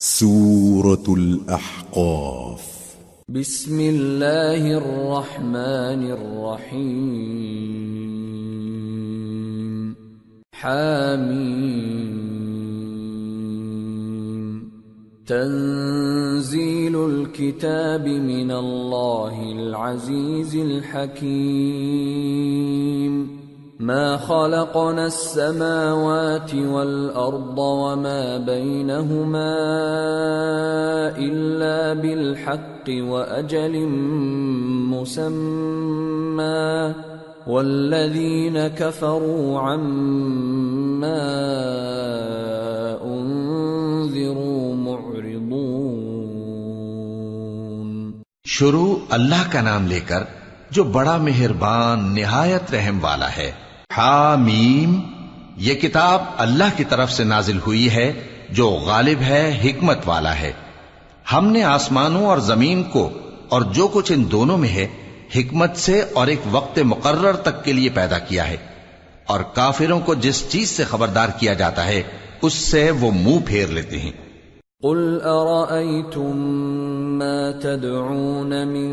سورة الأحقاف. بسم اللہ الرحمن الرحیم. حامیم. تنزیل الکتاب من اللہ العزیز الحکیم. ما خلقنا السماوات والأرض وما بينهما إلا بالحق وأجل مسمى والذين كفروا عما أنذروا معرضون. شروع اللہ کا نام لے کر جو بڑا مہربان نہایت رحم والا ہے. حامیم. یہ کتاب اللہ کی طرف سے نازل ہوئی ہے جو غالب ہے، حکمت والا ہے. ہم نے آسمانوں اور زمین کو اور جو کچھ ان دونوں میں ہے حکمت سے اور ایک وقت مقرر تک کے لیے پیدا کیا ہے، اور کافروں کو جس چیز سے خبردار کیا جاتا ہے اس سے وہ منہ پھیر لیتے ہیں. قل ارأيتم ما تدعون من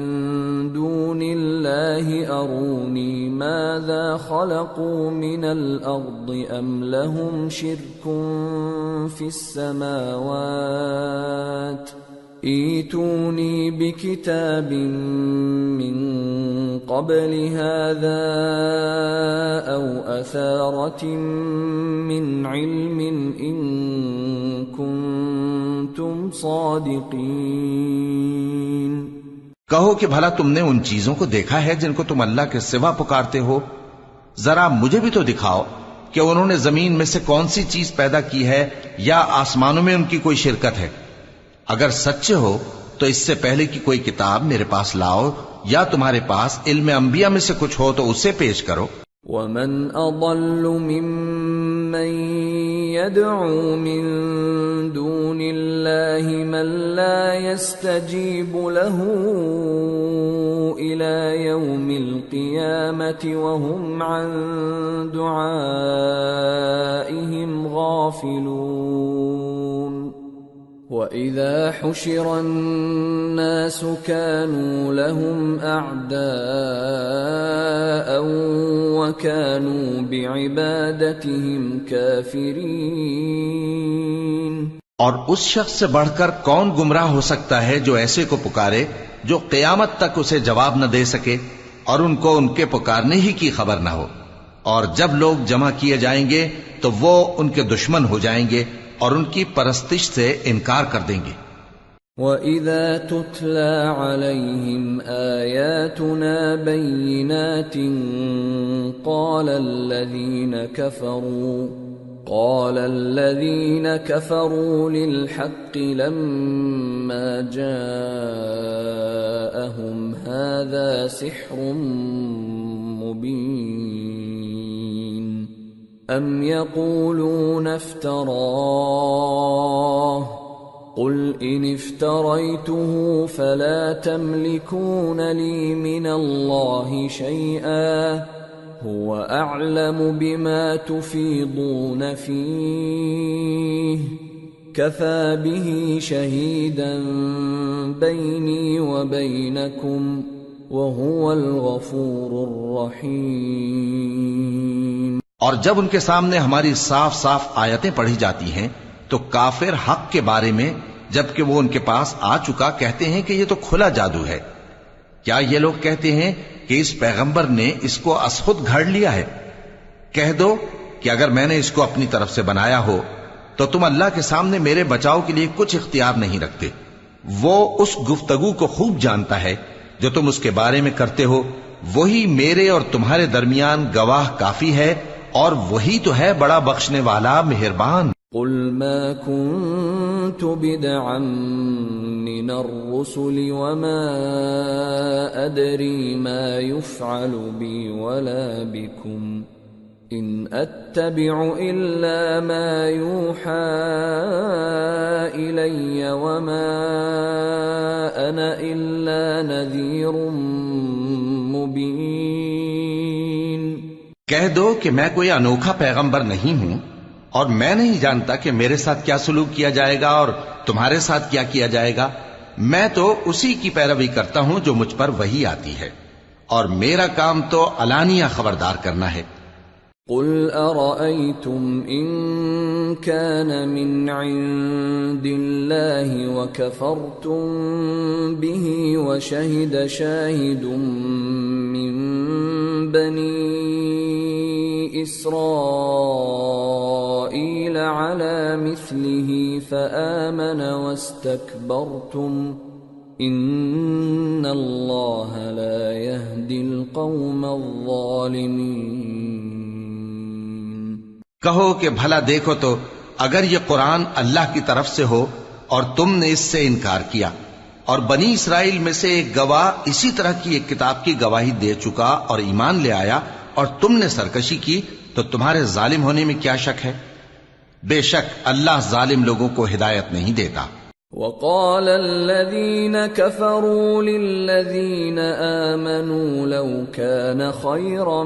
دون الله أروني ماذا خلقوا من الأرض أم لهم شرك في السماوات ائتوني بكتاب من قبل هذا أو أثارة من علم إن كنتم صادقين. کہو کہ بھلا تم نے ان چیزوں کو دیکھا ہے جن کو تم اللہ کے سوا پکارتے ہو؟ ذرا مجھے بھی تو دکھاؤ کہ انہوں نے زمین میں سے کون سی چیز پیدا کی ہے یا آسمانوں میں ان کی کوئی شرکت ہے. اگر سچے ہو تو اس سے پہلے کی کوئی کتاب میرے پاس لاؤ، یا تمہارے پاس علم انبیاء میں سے کچھ ہو تو اسے پیش کرو. ومن اضل ممن يدعو من دون الله من لا يستجيب له الى يوم القيامة وهم عن دعائهم غافلون. وَإِذَا حُشِرَ النَّاسُ كَانُوا لَهُمْ أَعْدَاءً وَكَانُوا بِعِبَادَتِهِمْ كَافِرِينَ. اور اس شخص سے بڑھ کر کون گمراہ ہو سکتا ہے جو ایسے کو پکارے جو قیامت تک اسے جواب نہ دے سکے اور ان کو ان کے پکارنے ہی کی خبر نہ ہو. اور جب لوگ جمع کیے جائیں گے تو وہ ان کے دشمن ہو جائیں گے اور ان کی پرستش سے انکار کر دیں گے. وَإِذَا تُتْلَى عَلَيْهِمْ آيَاتُنَا بَيِّنَاتٍ قَالَ الَّذِينَ كَفَرُوا لِلْحَقِّ لَمَّا جَاءَهُمْ هَذَا سِحْرٌ مُبِينٌ. أَمْ يَقُولُونَ افْتَرَاهُ قُلْ إِنِ افْتَرَيْتُهُ فَلَا تَمْلِكُونَ لِي مِنَ اللَّهِ شَيْئًا هُوَ أَعْلَمُ بِمَا تُفِيضُونَ فِيهِ كَفَى بِهِ شَهِيدًا بَيْنِي وَبَيْنَكُمْ وَهُوَ الْغَفُورُ الرَّحِيمُ. اور جب ان کے سامنے ہماری صاف صاف آیتیں پڑھی جاتی ہیں تو کافر حق کے بارے میں جبکہ وہ ان کے پاس آ چکا کہتے ہیں کہ یہ تو کھلا جادو ہے. کیا یہ لوگ کہتے ہیں کہ اس پیغمبر نے اس کو از خود گھڑ لیا ہے؟ کہہ دو کہ اگر میں نے اس کو اپنی طرف سے بنایا ہو تو تم اللہ کے سامنے میرے بچاؤ کے لیے کچھ اختیار نہیں رکھتے. وہ اس گفتگو کو خوب جانتا ہے جو تم اس کے بارے میں کرتے ہو. وہی میرے اور تمہارے درمیان گواہ کافی ہے اور وہی تو ہے بڑا بخشنے والا مہربان. قل ما كنت بدعا من الرسل وما أدري ما يفعل بي ولا بكم إن أتبع إلا ما يوحى إلي وما أنا إلا نذير مبين. کہہ دو کہ میں کوئی انوکھا پیغمبر نہیں ہوں اور میں نہیں جانتا کہ میرے ساتھ کیا سلوک کیا جائے گا اور تمہارے ساتھ کیا کیا جائے گا. میں تو اسی کی پیروی کرتا ہوں جو مجھ پر وحی آتی ہے، اور میرا کام تو علانیہ خبردار کرنا ہے. قل أرأيتم إن كان من عند الله وكفرتم به وشهد شاهد من بني إسرائيل على مثله فآمن واستكبرتم إن الله لا يهدي القوم الظالمين. کہو کہ بھلا دیکھو تو اگر یہ قرآن اللہ کی طرف سے ہو اور تم نے اس سے انکار کیا، اور بنی اسرائیل میں سے ایک گواہ اسی طرح کی ایک کتاب کی گواہی دے چکا اور ایمان لے آیا، اور تم نے سرکشی کی، تو تمہارے ظالم ہونے میں کیا شک ہے؟ بے شک اللہ ظالم لوگوں کو ہدایت نہیں دیتا. وقال الذين كفروا للذين آمنوا لو كان خيرا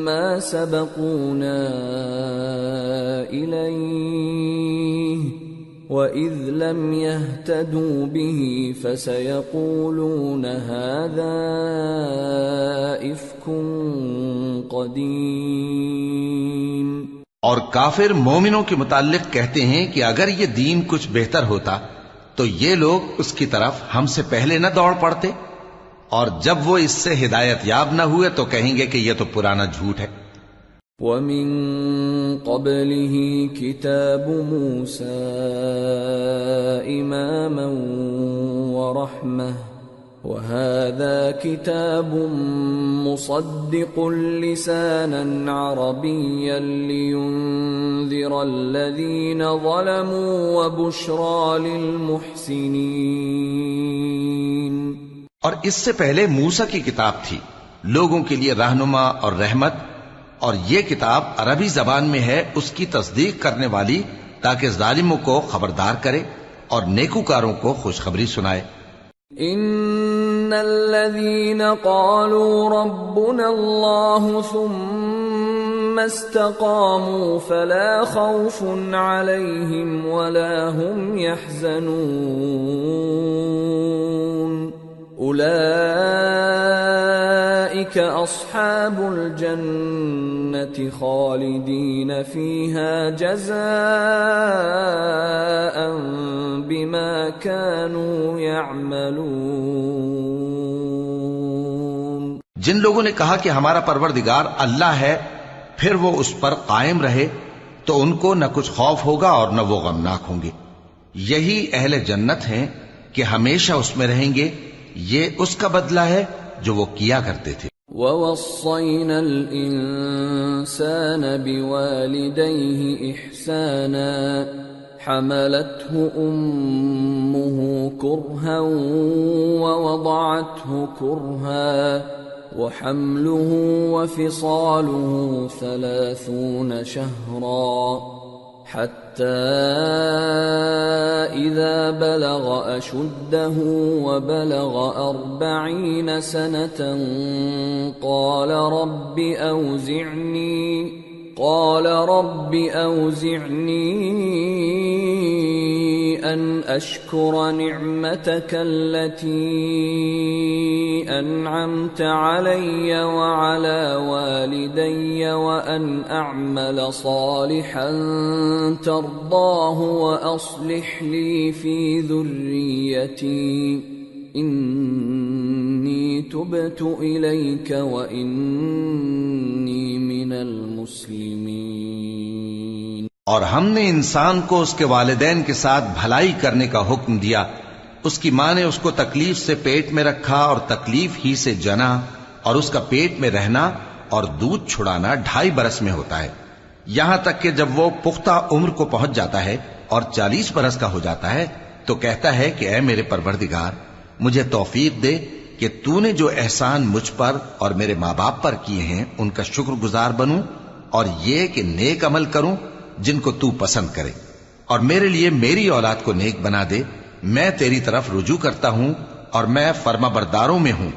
ما سبقونا إليه وإذ لم يهتدوا به فسيقولون هذا إفك قديم. اور کافر مومنوں کے متعلق کہتے ہیں کہ اگر یہ دین کچھ بہتر ہوتا تو یہ لوگ اس کی طرف ہم سے پہلے نہ دوڑ پڑتے، اور جب وہ اس سے ہدایت یاب نہ ہوئے تو کہیں گے کہ یہ تو پرانا جھوٹ ہے. وَمِن قَبْلِهِ كِتَابُ مُوسَىٰ إِمَامًا وَرَحْمَةً وَهَذَا كِتَابٌ مُصَدِّقٌ لِسَانًا عَرَبِيًّا لِيُنذِرَ الَّذِينَ ظَلَمُوا وَبُشْرَىٰ لِلْمُحْسِنِينَ. اور اس سے پہلے موسیٰ کی کتاب تھی، لوگوں کے لیے رہنما اور رحمت، اور یہ کتاب عربی زبان میں ہے اس کی تصدیق کرنے والی، تاکہ ظالموں کو خبردار کرے اور نیکوکاروں کو خوشخبری سنائے. ان الذين قالوا ربنا الله ثم استقاموا فلا خوف عليهم ولا هم يحزنون اولئك اصحاب الجنة خالدين فيها جزاء بما كانوا يعملون. جن لوگوں نے کہا کہ ہمارا پروردگار اللہ ہے پھر وہ اس پر قائم رہے تو ان کو نہ کچھ خوف ہوگا اور نہ وہ غمناک ہوں گے. یہی اہل جنت ہیں کہ ہمیشہ اس میں رہیں گے، یہ اس کا بدلہ ہے جو وہ کیا کرتے تھے. وَوَصَّيْنَا الْإِنسَانَ بِوَالِدَيْهِ إِحْسَانًا حَمَلَتْهُ أُمُّهُ كُرْهًا وَوَضَعَتْهُ كُرْهًا وَحَمْلُهُ وَفِصَالُهُ 30 شَهْرًا حَتَّى إِذَا بَلَغَ أَشُدَّهُ وَبَلَغَ 40 سَنَةً قَالَ رَبِّ أَوْزِعْنِي أَنْ أَشْكُرَ نِعْمَتَكَ الَّتِي أَنْعَمْتَ عَلَيَّ وَعَلَى وَالِدَيَّ وَأَنْ أَعْمَلَ صَالِحًا تَرْضَاهُ وَأَصْلِحْ لِي فِي ذُرِّيَّتِي إِنِّي تُبْتُ إِلَيْكَ وَإِنِّي مِنَ الْمُسْلِمِينَ. اور ہم نے انسان کو اس کے والدین کے ساتھ بھلائی کرنے کا حکم دیا. اس کی ماں نے اس کو تکلیف سے پیٹ میں رکھا اور تکلیف ہی سے جنا، اور اس کا پیٹ میں رہنا اور دودھ چھڑانا 2.5 برس میں ہوتا ہے، یہاں تک کہ جب وہ پختہ عمر کو پہنچ جاتا ہے اور 40 برس کا ہو جاتا ہے تو کہتا ہے کہ اے میرے پروردگار، مجھے توفیق دے کہ تو نے جو احسان مجھ پر اور میرے ماں باپ پر کیے ہیں ان کا شکر گزار بنوں، اور یہ کہ نیک عمل کروں جن کو تو پسند کرے، اور میرے لیے میری اولاد کو نیک بنا دے. میں تیری طرف رجوع کرتا ہوں اور میں فرما برداروں میں ہوں.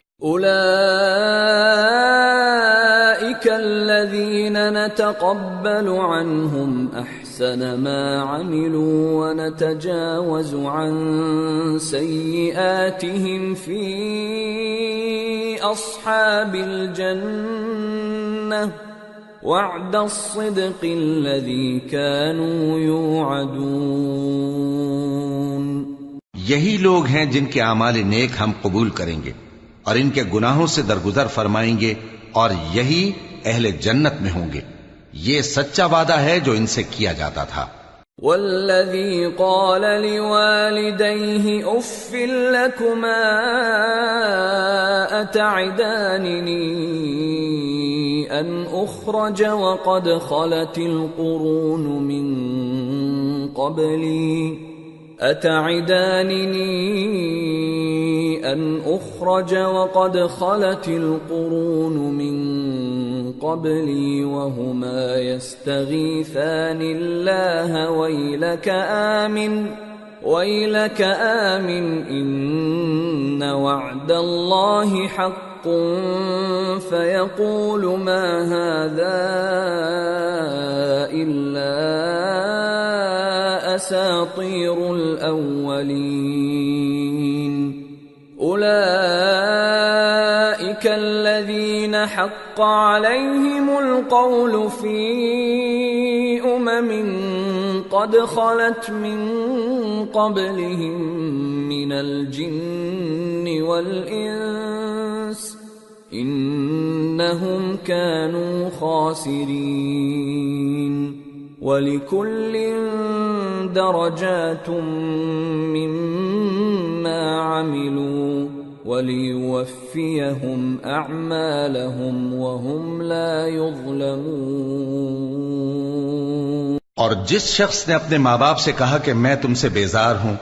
الذين نتقبل عنهم أحسن ما عملوا ونتجاوز عن سيئاتهم في أصحاب الجنة وعد الصدق الذي كانوا يوعدون۔ یہی لوگ ہیں جن کے اعمال نیک ہم قبول کریں گے اور ان کے گناہوں سے درگزر فرمائیں گے، اور یہی اہل جنت میں ہوں گے۔ یہ سچا وعدہ ہے جو ان سے کیا جاتا تھا۔ والذی قال لوالدیہ اف لکما اتعداننی ان اخرج وقد خلت القرون من قبلی أتعدانني أن أخرج وقد خلت القرون من قبلي وهما يستغيثان الله ويلك آمن إن وعد الله حق فيقول ما هذا إلا أساطير الأولين أولئك الذين حق عليهم القول في قد خلت من قبلهم من الجن والإنس إنهم كانوا خاسرين وَلِكُلٍّ دَرَجَاتٌ مِّمَّا عَمِلُوا وَلِيُوَفِّيَهُمْ أَعْمَالَهُمْ وَهُمْ لَا يُظْلَمُونَ۔ اور جس شخص نے اپنے ماں باپ سے کہا کہ میں تم سے بیزار ہوں،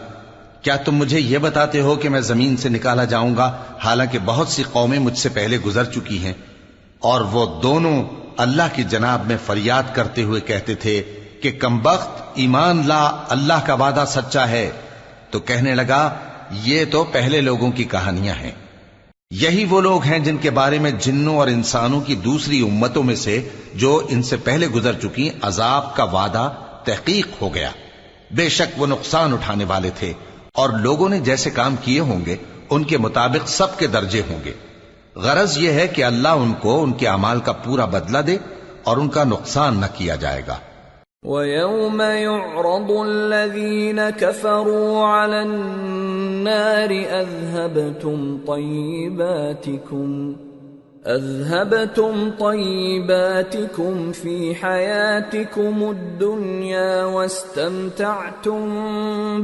کیا تم مجھے یہ بتاتے ہو کہ میں زمین سے نکالا جاؤں گا، حالانکہ بہت سی قومیں مجھ سے پہلے گزر چکی ہیں؟ اور وہ دونوں اللہ کی جناب میں فریاد کرتے ہوئے کہتے تھے کہ کمبخت، ایمان لا، اللہ کا وعدہ سچا ہے۔ تو کہنے لگا یہ تو پہلے لوگوں کی کہانیاں ہیں، یہی وہ لوگ ہیں جن کے بارے میں جنوں اور انسانوں کی دوسری امتوں میں سے جو ان سے پہلے گزر چکی عذاب کا وعدہ تحقیق ہو گیا۔ بے شک وہ نقصان اٹھانے والے تھے، اور لوگوں نے جیسے کام کیے ہوں گے ان کے مطابق سب کے درجے ہوں گے۔ غرض یہ ہے کہ اللہ ان کو ان کے اعمال کا پورا بدلہ دے اور ان کا نقصان نہ کیا جائے گا۔ وَيَوْمَ يُعْرَضُ الَّذِينَ كَفَرُوا عَلَى النَّارِ أَذْهَبْتُمْ طَيِّبَاتِكُمْ فِي حَيَاتِكُمُ الدُّنْيَا وَاسْتَمْتَعْتُمْ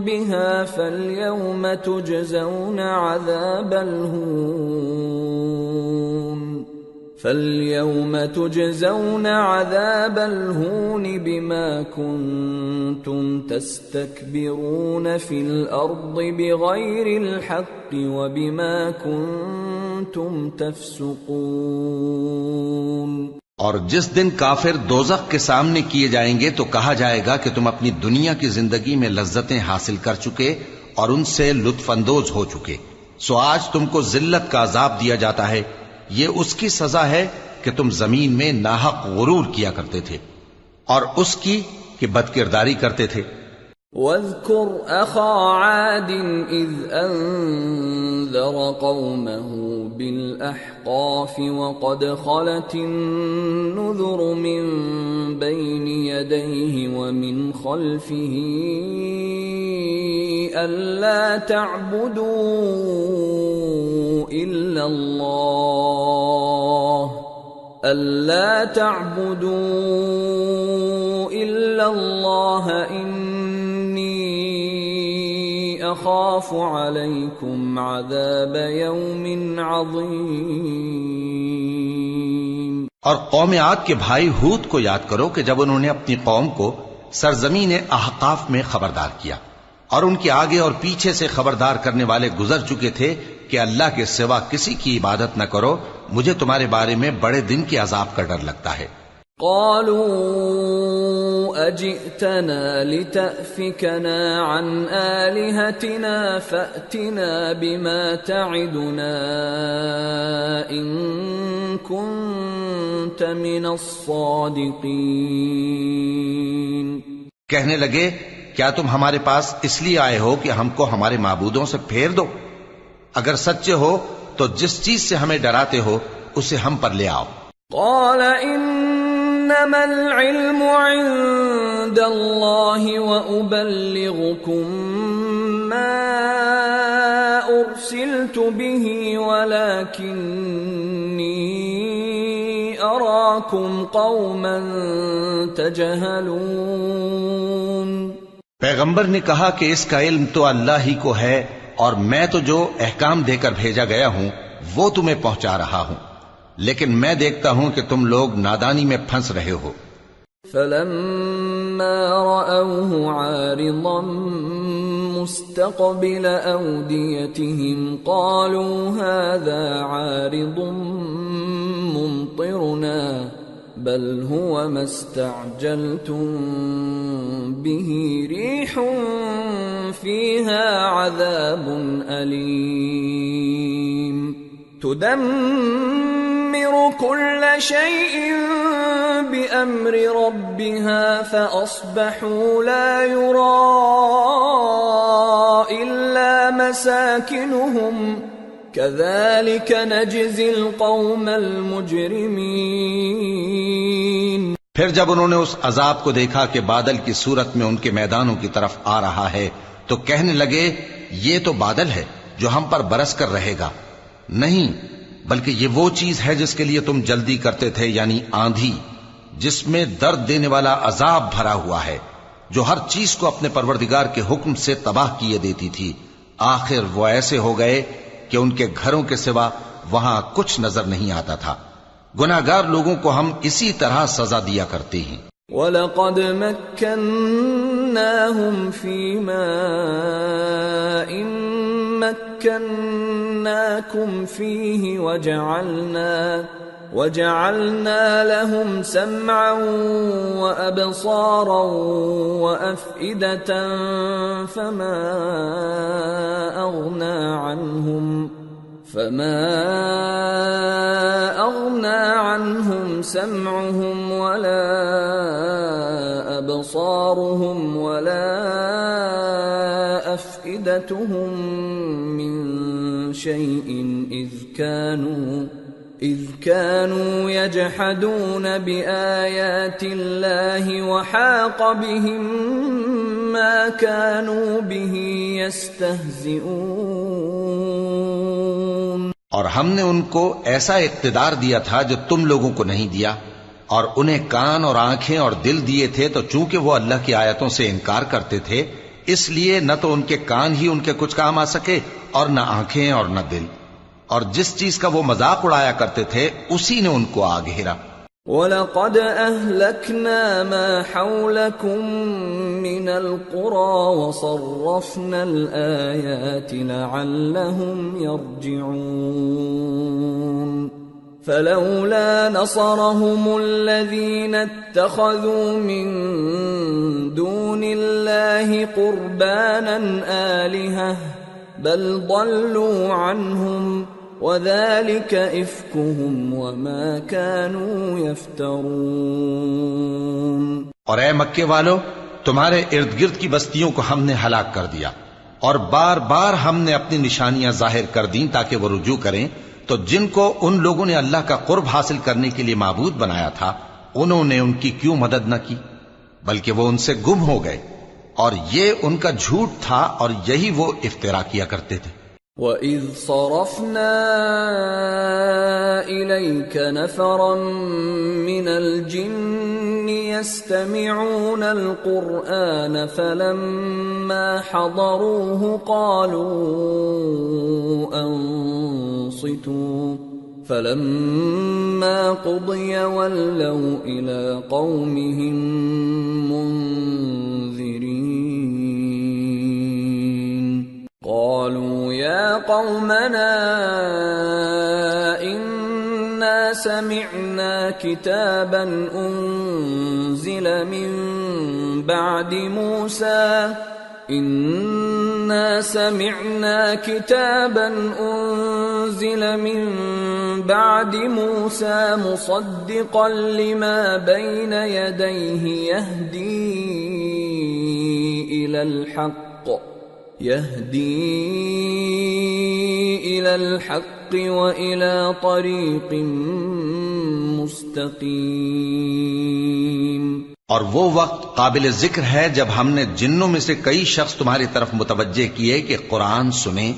بِهَا فَالْيَوْمَ تُجْزَوْنَ عَذَابَ الْهُونِ بِمَا كُنْتُمْ تَسْتَكْبِرُونَ فِي الْأَرْضِ بِغَيْرِ الْحَقِّ وَبِمَا كُنْتُمْ تَفْسُقُونَ۔ اور جس دن کافر دوزخ کے سامنے کیے جائیں گے تو کہا جائے گا کہ تم اپنی دنیا کی زندگی میں لذتیں حاصل کر چکے اور ان سے لطف اندوز ہو چکے، سو آج تم کو ذلت کا عذاب دیا جاتا ہے، یہ اس کی سزا ہے کہ تم زمین میں ناحق غرور کیا کرتے تھے اور اس کی کہ بدکرداری کرتے تھے۔ وَاذْكُرْ أَخَا عَادٍ إِذْ أَنذَرَ قَوْمَهُ بِالْأَحْقَافِ وَقَدْ خَلَتِ النُّذُرُ مِنْ بَيْنِ يَدَيْهِ وَمِنْ خَلْفِهِ أَلَّا تَعْبُدُوا إِلَّا اللَّهَ إِنِّي أَخَافُ عَلَيْكُمْ عَذَابَ يَوْمٍ عَظِيمٍ۔ اور قوم عاد کے بھائی ہود کو یاد کرو کہ جب انہوں نے اپنی قوم کو سرزمین احقاف میں خبردار کیا اور ان کے آگے اور پیچھے سے خبردار کرنے والے گزر چکے تھے کہ اللہ کے سوا کسی کی عبادت نہ کرو، مجھے تمہارے بارے میں بڑے دن کے عذاب کا ڈر لگتا ہے۔ قالوا أجئتنا لتأفكنا عن آلهتنا فأتنا بما تعدنا إن كنت من الصادقين۔ کہنے لگے کیا تم ہمارے پاس اس لیے آئے ہو کہ ہم کو ہمارے معبودوں سے پھیر دو؟ اگر سچے ہو تو جس چیز سے ہمیں ڈراتے ہو اسے ہم پر لے آؤ۔ قال انما العلم عند الله وابلغكم ما ارسلت به ولكني اراكم قوما تجهلون۔ پیغمبر نے کہا کہ اس کا علم تو اللہ ہی کو ہے اور میں تو جو احکام دے کر بھیجا گیا ہوں وہ تمہیں پہنچا رہا ہوں، لیکن میں دیکھتا ہوں کہ تم لوگ نادانی میں پھنس رہے ہو۔ فلما رأوه عارضا مستقبل أوديتهم قالوا هذا عارض ممطرنا بل هو ما استعجلتم به ريح فيها عذاب أليم تدمر كل شيء بأمر ربها فأصبحوا لا يرى إلا مساكنهم كذلك نجزي القوم المجرمين۔ پھر جب انہوں نے اس عذاب کو دیکھا کہ بادل کی صورت میں ان کے میدانوں کی طرف آ رہا ہے تو کہنے لگے یہ تو بادل ہے جو ہم پر برس کر رہے گا، نہیں بلکہ یہ وہ چیز ہے جس کے لیے تم جلدی کرتے تھے، یعنی آندھی جس میں درد دینے والا عذاب بھرا ہوا ہے، جو ہر چیز کو اپنے پروردگار کے حکم سے تباہ کیے دیتی تھی۔ آخر وہ ایسے ہو گئے کہ ان کے گھروں کے سوا وہاں کچھ نظر نہیں آتا تھا۔ گناہگار لوگوں کو ہم اسی طرح سزا دیا کرتے ہیں۔ وَلَقَدْ مَكَّنَّاهُمْ فِي مَاءٍ مَكَّنَّاكُمْ فِيهِ وَجَعَلْنَا لَهُمْ سَمْعًا وَأَبْصَارًا وَأَفْئِدَةً فَمَا أَغْنَى عَنْهُمْ سَمْعُهُمْ وَلَا أَبْصَارُهُمْ وَلَا أَفْئِدَتُهُمْ مِنْ شَيْءٍ إِذْ كَانُوا يَجْحَدُونَ بِآيَاتِ اللَّهِ وَحَاقَ بِهِمْ مَا كَانُوا بِهِ يَسْتَهْزِئُونَ۔ اور ہم نے ان کو ایسا اقتدار دیا تھا جو تم لوگوں کو نہیں دیا، اور انہیں کان اور آنکھیں اور دل دیے تھے، تو چونکہ وہ اللہ کی آیتوں سے انکار کرتے تھے اس لیے نہ تو ان کے کان ہی ان کے کچھ کام آ سکے اور نہ آنکھیں اور نہ دل، اور جس چیز کا وہ مذاق اڑایا کرتے تھے اسی نے ان کو آ گھیرا۔ وَلَقَدْ أَهْلَكْنَا مَا حَوْلَكُمْ مِنَ الْقُرَى وَصَرَّفْنَا الْآيَاتِ لَعَلَّهُمْ يَرْجِعُونَ فَلَوْلَا نَصَرَهُمُ الَّذِينَ اتَّخَذُوا مِن دُونِ اللَّهِ قُرْبَانًا آلِهَةً بَلْ ضَلُّوا عَنْهُمْ وَذَلِكَ إِفْكُهُمْ وَمَا كَانُوا يَفْتَرُونَ۔ اور اے مکے والو، تمہارے ارد گرد کی بستیوں کو ہم نے ہلاک کر دیا، اور بار بار ہم نے اپنی نشانیاں ظاہر کر دیں تاکہ وہ رجوع کریں، تو جن کو ان لوگوں نے اللہ کا قرب حاصل کرنے کے لیے معبود بنایا تھا انہوں نے ان کی کیوں مدد نہ کی، بلکہ وہ ان سے گم ہو گئے، اور یہ ان کا جھوٹ تھا اور یہی وہ افترا کیا کرتے تھے۔ وَإِذْ صَرَفْنَا إِلَيْكَ نَفَرًا مِّنَ الْجِنِّ يَسْتَمِعُونَ الْقُرْآنَ فَلَمَّا حَضَرُوهُ قَالُوا أَنصِتُوا فَلَمَّا قُضِيَ وَلَّوْا إِلَىٰ قَوْمِهِم مُّنذِرِينَ قَالُوا يَا قَوْمَنَا إِنَّا سمعنا كتابا أنزل من بعد موسى إنا سمعنا كتابا أنزل من بعد موسى مصدقا لما بين يديه يهدي إلى الحق وإلى طريق مستقيم. اور وہ وقت قابل ذکر ہے جب ہم نے جنوں میں سے کئی شخص تمہاری طرف متوجہ کیے کہ قرآن سنیں،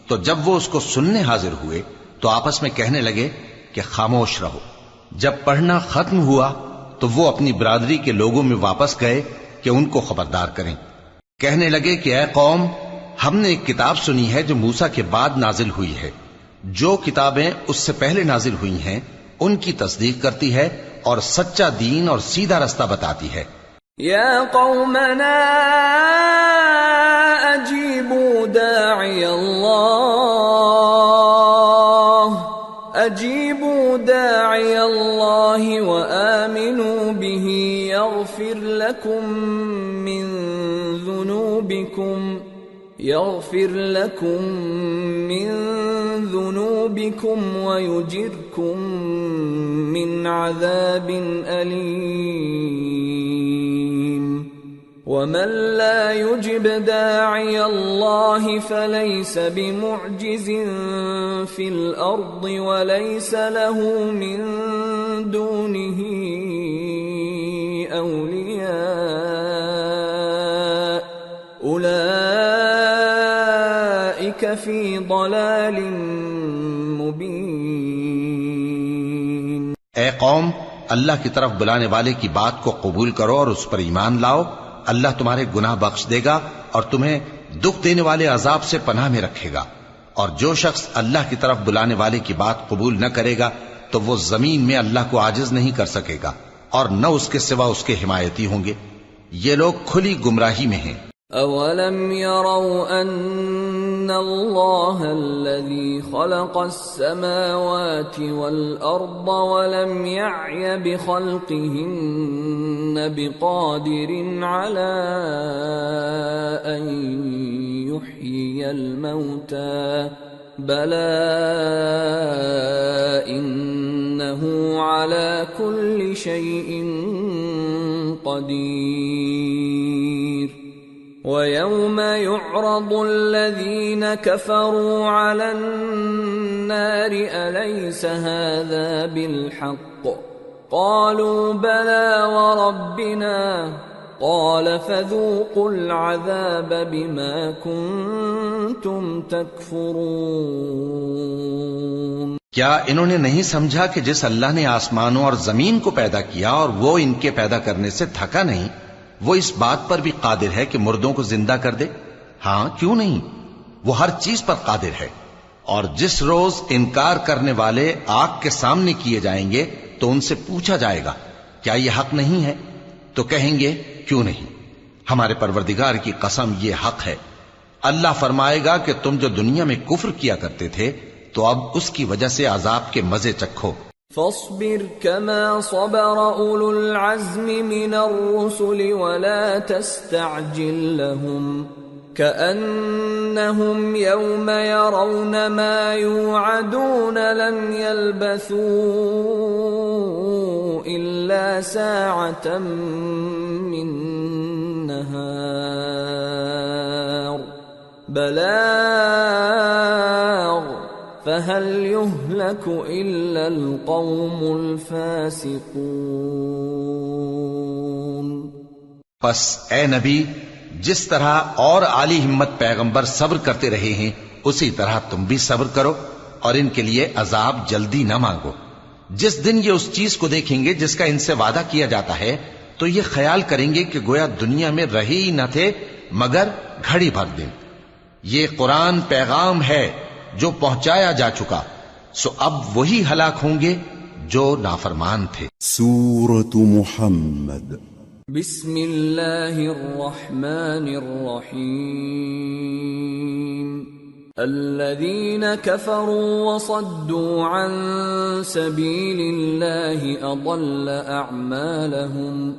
تو جب وہ اس کو سننے حاضر ہوئے تو آپس میں کہنے لگے کہ خاموش رہو. جب پڑھنا ختم ہوا تو وہ اپنی برادری کے لوگوں میں واپس گئے کہ ان کو خبردار کریں. کہنے لگے کہ اے قوم، ہم نے ایک کتاب سنی ہے جو موسیٰ کے بعد نازل ہوئی ہے. جو کتابیں اس سے پہلے نازل ہوئی ہیں ان کی تصدیق کرتی ہے اور سچا دین اور سیدھا رستہ بتاتی ہے. یا قومنا اجیبوا داعی اللہ وآمنوا به يغفر لكم من ذنوبكم ويجركم من عذاب أليم. ومن لا يجب داعي الله فليس بمعجز في الأرض وليس له من دونه أولياء أولئك في ضلال مبين. اے قوم، اللہ کی طرف بلانے والے کی بات کو قبول کرو اور اس پر ایمان لاؤ. اللہ تمہارے گناہ بخش دے گا اور تمہیں دکھ دینے والے عذاب سے پناہ میں رکھے گا. اور جو شخص اللہ کی طرف بلانے والے کی بات قبول نہ کرے گا تو وہ زمین میں اللہ کو عاجز نہیں کر سکے گا اور نہ اس کے سوا اس کے حمایتی ہوں گے. یہ لوگ کھلی گمراہی میں ہیں. اولم يروا ان اللہ الذي خلق السماوات والارض ولم يعي بخلقهن بقادر على ان يحيي الموتى بلى انه على كل شيء قدير. وَيَوْمَ يُعْرَضُ الَّذِينَ كَفَرُوا عَلَى النَّارِ أَلَيْسَ هَذَا بِالْحَقِّ قَالُوا بَلَى وَرَبِّنَا قَالَ فَذُوقُوا الْعَذَابَ بِمَا كُنتُمْ تَكْفُرُونَ. کیا انہوں نے نہیں سمجھا کہ جس اللہ نے آسمانوں اور زمین کو پیدا کیا اور وہ ان کے پیدا کرنے سے تھکا نہیں، وہ اس بات پر بھی قادر ہے کہ مردوں کو زندہ کر دے؟ ہاں، کیوں نہیں، وہ ہر چیز پر قادر ہے. اور جس روز انکار کرنے والے آگ کے سامنے کیے جائیں گے تو ان سے پوچھا جائے گا کیا یہ حق نہیں ہے؟ تو کہیں گے کیوں نہیں، ہمارے پروردگار کی قسم یہ حق ہے. اللہ فرمائے گا کہ تم جو دنیا میں کفر کیا کرتے تھے تو اب اس کی وجہ سے عذاب کے مزے چکھو. فاصبر كما صبر أولو العزم من الرسل ولا تستعجل لهم كأنهم يوم يرون ما يوعدون لم يلبثوا إلا ساعة من نهار بلاغ فَهَلْ يُهْلَكُ إِلَّا الْقَوْمُ الْفَاسِقُونَ. پس اے نبی، جس طرح اور عالی ہمت پیغمبر صبر کرتے رہے ہیں اسی طرح تم بھی صبر کرو اور ان کے لیے عذاب جلدی نہ مانگو. جس دن یہ اس چیز کو دیکھیں گے جس کا ان سے وعدہ کیا جاتا ہے تو یہ خیال کریں گے کہ گویا دنیا میں رہے ہی نہ تھے مگر گھڑی بھر دن. یہ قرآن پیغام ہے جو پہنچایا جا چکا، سو اب وہی ہلاک ہوں گے جو نافرمان تھے. سورة محمد. بسم اللہ الرحمن الرحیم. الذين كفروا وصدوا عن سبيل الله أضل أعمالهم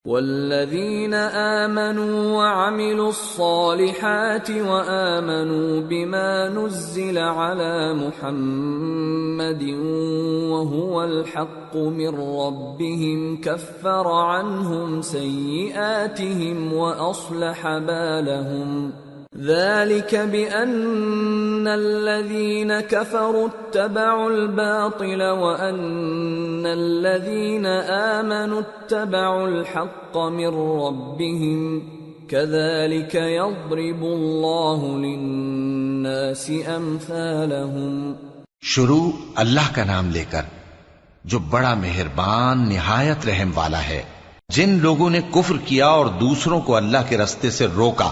والذين آمنوا وعملوا الصالحات وآمنوا بما نزل على محمد وهو الحق من ربهم كفر عنهم سيئاتهم وأصلح بالهم ذلك بأن الذين كفروا اتبعوا الباطل وأن الذين آمنوا اتبعوا الحق من ربهم كذلك يضرب الله للناس أمثالهم. شروع اللہ کا نام لے کر جو بڑا مہربان نہایت رحم والا ہے. جن لوگوں نے کفر کیا اور دوسروں کو اللہ کے رستے سے روکا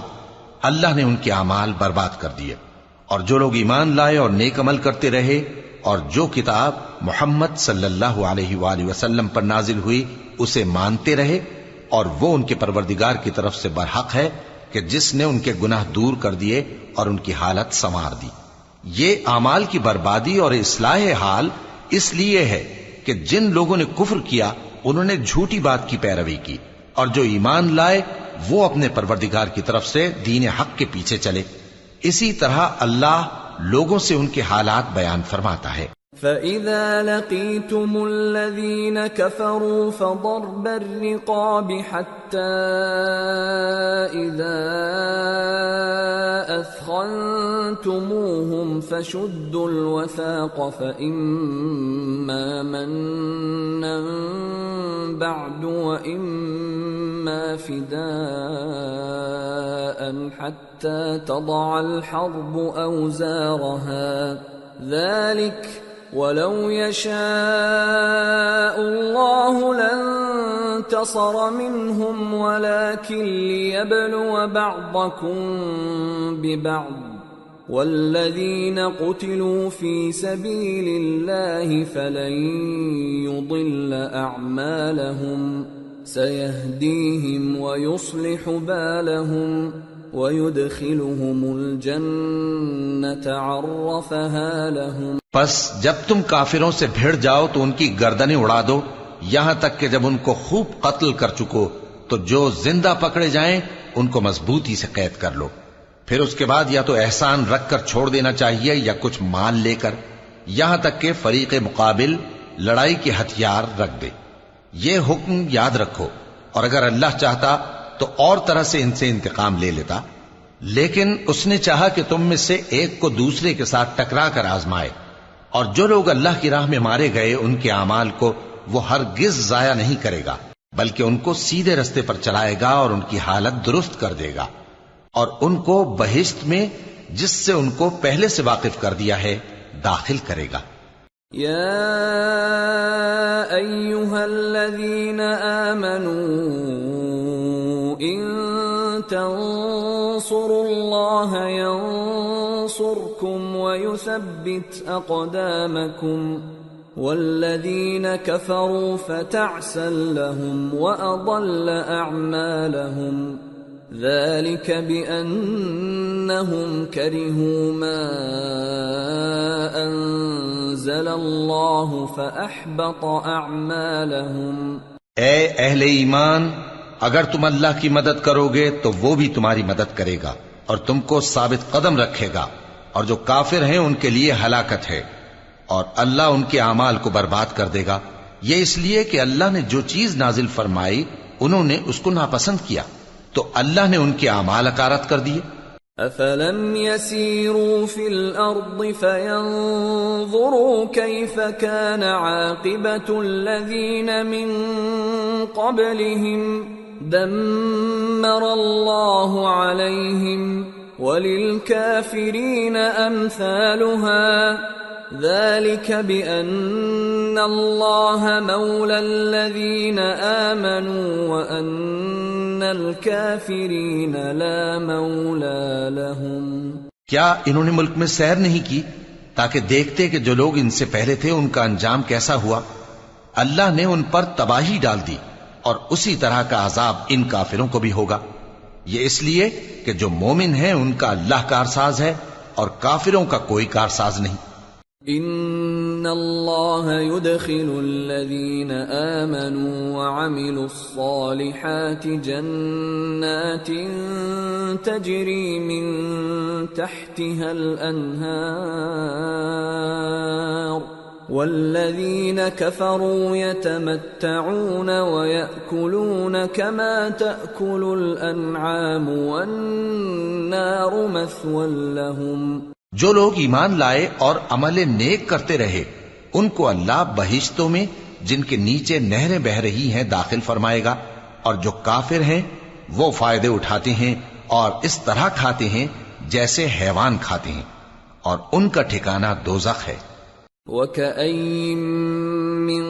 اللہ نے ان کے اعمال برباد کر دیے، اور جو لوگ ایمان لائے اور نیک عمل کرتے رہے اور جو کتاب محمد صلی اللہ علیہ وآلہ وسلم پر نازل ہوئی اسے مانتے رہے، اور وہ ان کے پروردگار کی طرف سے برحق ہے کہ جس نے ان کے گناہ دور کر دیے اور ان کی حالت سنوار دی. یہ اعمال کی بربادی اور اصلاح حال اس لیے ہے کہ جن لوگوں نے کفر کیا انہوں نے جھوٹی بات کی پیروی کی، اور جو ایمان لائے وہ اپنے پروردگار کی طرف سے دین حق کے پیچھے چلے. اسی طرح اللہ لوگوں سے ان کے حالات بیان فرماتا ہے. فَإِذَا لَقِيتُمُ الَّذِينَ كَفَرُوا فَضَرْبَ الرِّقَابِ حَتَّى إِذَا أَثْخَنْتُمُوهُمْ فَشُدُّوا الْوَثَاقَ فَإِمَّا مَنًّا بَعْدُ وَإِمَّا فِدَاءً حَتَّى تَضَعَ الْحَرْبُ أَوْزَارَهَا ذَلِكَ وَلَوْ يَشَاءُ اللَّهُ لَانتَصَرَ مِنْهُمْ وَلَكِنْ لِيَبْلُوَ بَعْضَكُمْ بِبَعْضٍ وَالَّذِينَ قُتِلُوا فِي سَبِيلِ اللَّهِ فَلَنْ يُضِلَّ أَعْمَالَهُمْ سَيَهْدِيهِمْ وَيُصْلِحُ بَالَهُمْ وَيُدْخِلُهُمُ الْجَنَّةَ عَرَّفَهَا لَهُمْ. پس جب تم کافروں سے بھیڑ جاؤ تو ان کی گردنیں اڑا دو یہاں تک کہ جب ان کو خوب قتل کر چکو تو جو زندہ پکڑے جائیں ان کو مضبوطی سے قید کر لو. پھر اس کے بعد یا تو احسان رکھ کر چھوڑ دینا چاہیے یا کچھ مال لے کر، یہاں تک کہ فریق مقابل لڑائی کے ہتھیار رکھ دے. یہ حکم یاد رکھو، اور اگر اللہ چاہتا تو اور طرح سے ان سے انتقام لے لیتا، لیکن اس نے چاہا کہ تم میں سے ایک کو دوسرے کے ساتھ ٹکرا کر آزمائے. اور جو لوگ اللہ کی راہ میں مارے گئے ان کے اعمال کو وہ ہرگز ضائع نہیں کرے گا، بلکہ ان کو سیدھے رستے پر چلائے گا اور ان کی حالت درست کر دے گا، اور ان کو بہشت میں جس سے ان کو پہلے سے واقف کر دیا ہے داخل کرے گا. یا ایھا الذین آمنوا ان تنصروا اللہ ینصرکم ویثبت اقدامکم والذین کفروا فتعسا لهم واضل اعمالهم ذلك بأنهم كرهوا ما أنزل الله فأحبط أعمالهم. اے اہل ایمان، اگر تم اللہ کی مدد کرو گے تو وہ بھی تمہاری مدد کرے گا اور تم کو ثابت قدم رکھے گا، اور جو کافر ہیں ان کے لیے ہلاکت ہے، اور اللہ ان کے اعمال کو برباد کر دے گا. یہ اس لیے کہ اللہ نے جو چیز نازل فرمائی انہوں نے اس کو ناپسند کیا تو اللہ نے ان کے اعمال اکارت کر دیے. افلم يسيروا في الارض فينظروا كيف كان عاقبة الذين من قبلهم دمر الله عليهم وللكافرين امثالها ذلك بأن الله مولى الذين آمنوا وأن الكافرين لا مولى لهم. کیا انہوں نے ملک میں سیر نہیں کی تاکہ دیکھتے کہ جو لوگ ان سے پہلے تھے ان کا انجام کیسا ہوا؟ اللہ نے ان پر تباہی ڈال دی اور اسی طرح کا عذاب ان کافروں کو بھی ہوگا. یہ اس لیے کہ جو مومن ہیں ان کا اللہ کارساز ہے اور کافروں کا کوئی کارساز نہیں۔ ان اللہ يدخل الذین آمنوا وعملوا الصالحات جنات تجری من تحتها الانہار والذین کفروا یتمتعون ویأکلون کما تأکل الانعام والنار مثوی لهم۔ جو لوگ ایمان لائے اور عمل نیک کرتے رہے ان کو اللہ بہشتوں میں جن کے نیچے نہریں بہ رہی ہیں داخل فرمائے گا، اور جو کافر ہیں وہ فائدے اٹھاتے ہیں اور اس طرح کھاتے ہیں جیسے حیوان کھاتے ہیں، اور ان کا ٹھکانہ دوزخ ہے۔ وَكَأَيٍّ مِّن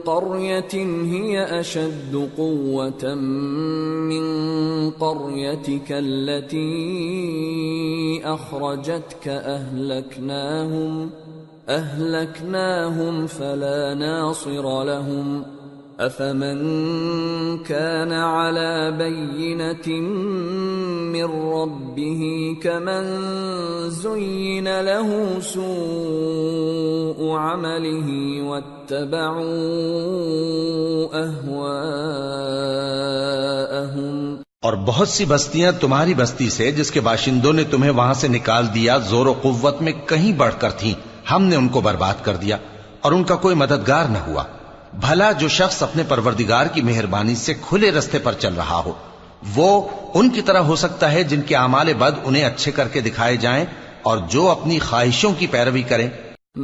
قَرْيَةٍ هِيَ أَشَدُّ قُوَّةً مِّن قَرْيَتِكَ الَّتِي أَخْرَجَتْكَ أَهْلَكْنَاهُمْ فَلَا نَاصِرَ لَهُمْ أَفَمَن كَانَ عَلَى بَيِّنَةٍ مِّن رَّبِّهِ كَمَن زُيِّنَ لَهُ سُوءُ عَمَلِهِ وَاتَّبَعُوا أَهْوَاءَهُمْ۔ اور بہت سی بستیاں تمہاری بستی سے جس کے باشندوں نے تمہیں وہاں سے نکال دیا زور و قوت میں کہیں بڑھ کر تھیں، ہم نے ان کو برباد کر دیا اور ان کا کوئی مددگار نہ ہوا۔ بھلا جو شخص اپنے پروردگار کی مہربانی سے کھلے رستے پر چل رہا ہو وہ ان کی طرح ہو سکتا ہے جن کے اعمال بد انہیں اچھے کر کے دکھائے جائیں اور جو اپنی خواہشوں کی پیروی کریں۔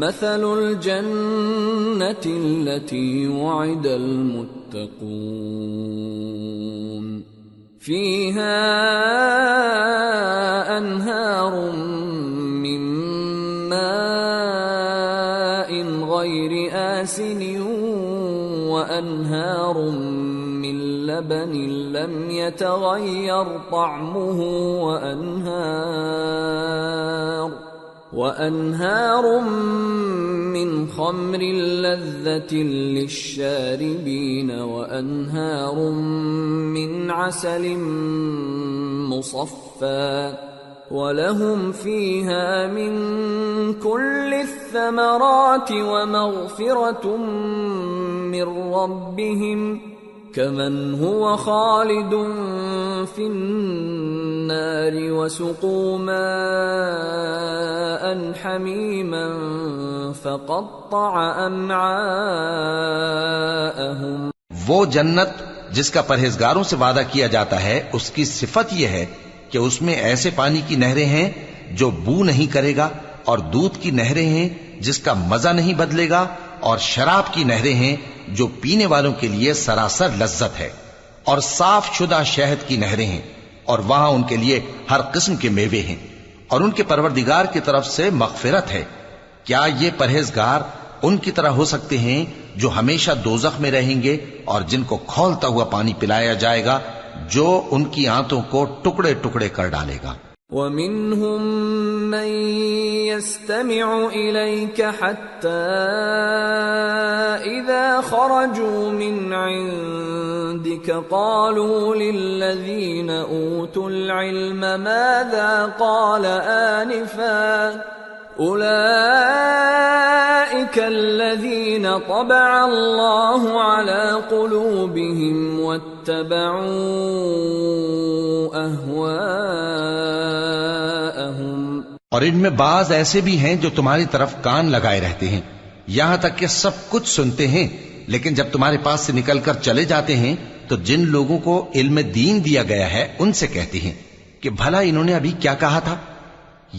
مثل الجنة التي وعد المتقون فيها أنهار من ماء غير آسن وأنهار من لبن لم يتغير طعمه وأنهار من خمر لذة للشاربين وأنهار من عسل مصفى وَلَهُمْ فِيهَا مِن كُلِّ الثَّمَرَاتِ وَمَغْفِرَةٌ مِّن رَّبِّهِمْ كَمَنْ هُوَ خَالِدٌ فِي النَّارِ وَسُقُوا مَاءً حَمِيمًا فَقَطَّعَ أَمْعَاءَهُمْ۔ وہ جنت جس کا پرہیزگاروں سے وعدہ کیا جاتا ہے اس کی صفت یہ ہے کہ اس میں ایسے پانی کی نہریں ہیں جو بو نہیں کرے گا، اور دودھ کی نہریں ہیں جس کا مزہ نہیں بدلے گا، اور شراب کی نہریں ہیں جو پینے والوں کے لیے سراسر لذت ہے، اور صاف شدہ شہد کی نہریں ہیں، اور وہاں ان کے لیے ہر قسم کے میوے ہیں، اور ان کے پروردگار کی طرف سے مغفرت ہے۔ کیا یہ پرہیزگار ان کی طرح ہو سکتے ہیں جو ہمیشہ دوزخ میں رہیں گے اور جن کو کھولتا ہوا پانی پلایا جائے گا جو ان کی آنتوں کو ٹکڑے ٹکڑے کر ڈالے گا۔ وَمِنْهُمْ مَنْ يَسْتَمِعُ إِلَيْكَ حَتَّى إِذَا خَرَجُوا مِنْ عِنْدِكَ قَالُوا لِلَّذِينَ أُوتُوا الْعِلْمَ مَاذَا قَالَ آنِفًا أُولَئِكَ الَّذِينَ طَبَعَ اللَّهُ عَلَى قُلُوبِهِمْ وَاتَّبَعُوا أَهْوَاءَهُمْ۔ اور ان میں بعض ایسے بھی ہیں جو تمہاری طرف کان لگائے رہتے ہیں، یہاں تک کہ سب کچھ سنتے ہیں، لیکن جب تمہارے پاس سے نکل کر چلے جاتے ہیں تو جن لوگوں کو علم دین دیا گیا ہے ان سے کہتے ہیں کہ بھلا انہوں نے ابھی کیا کہا تھا۔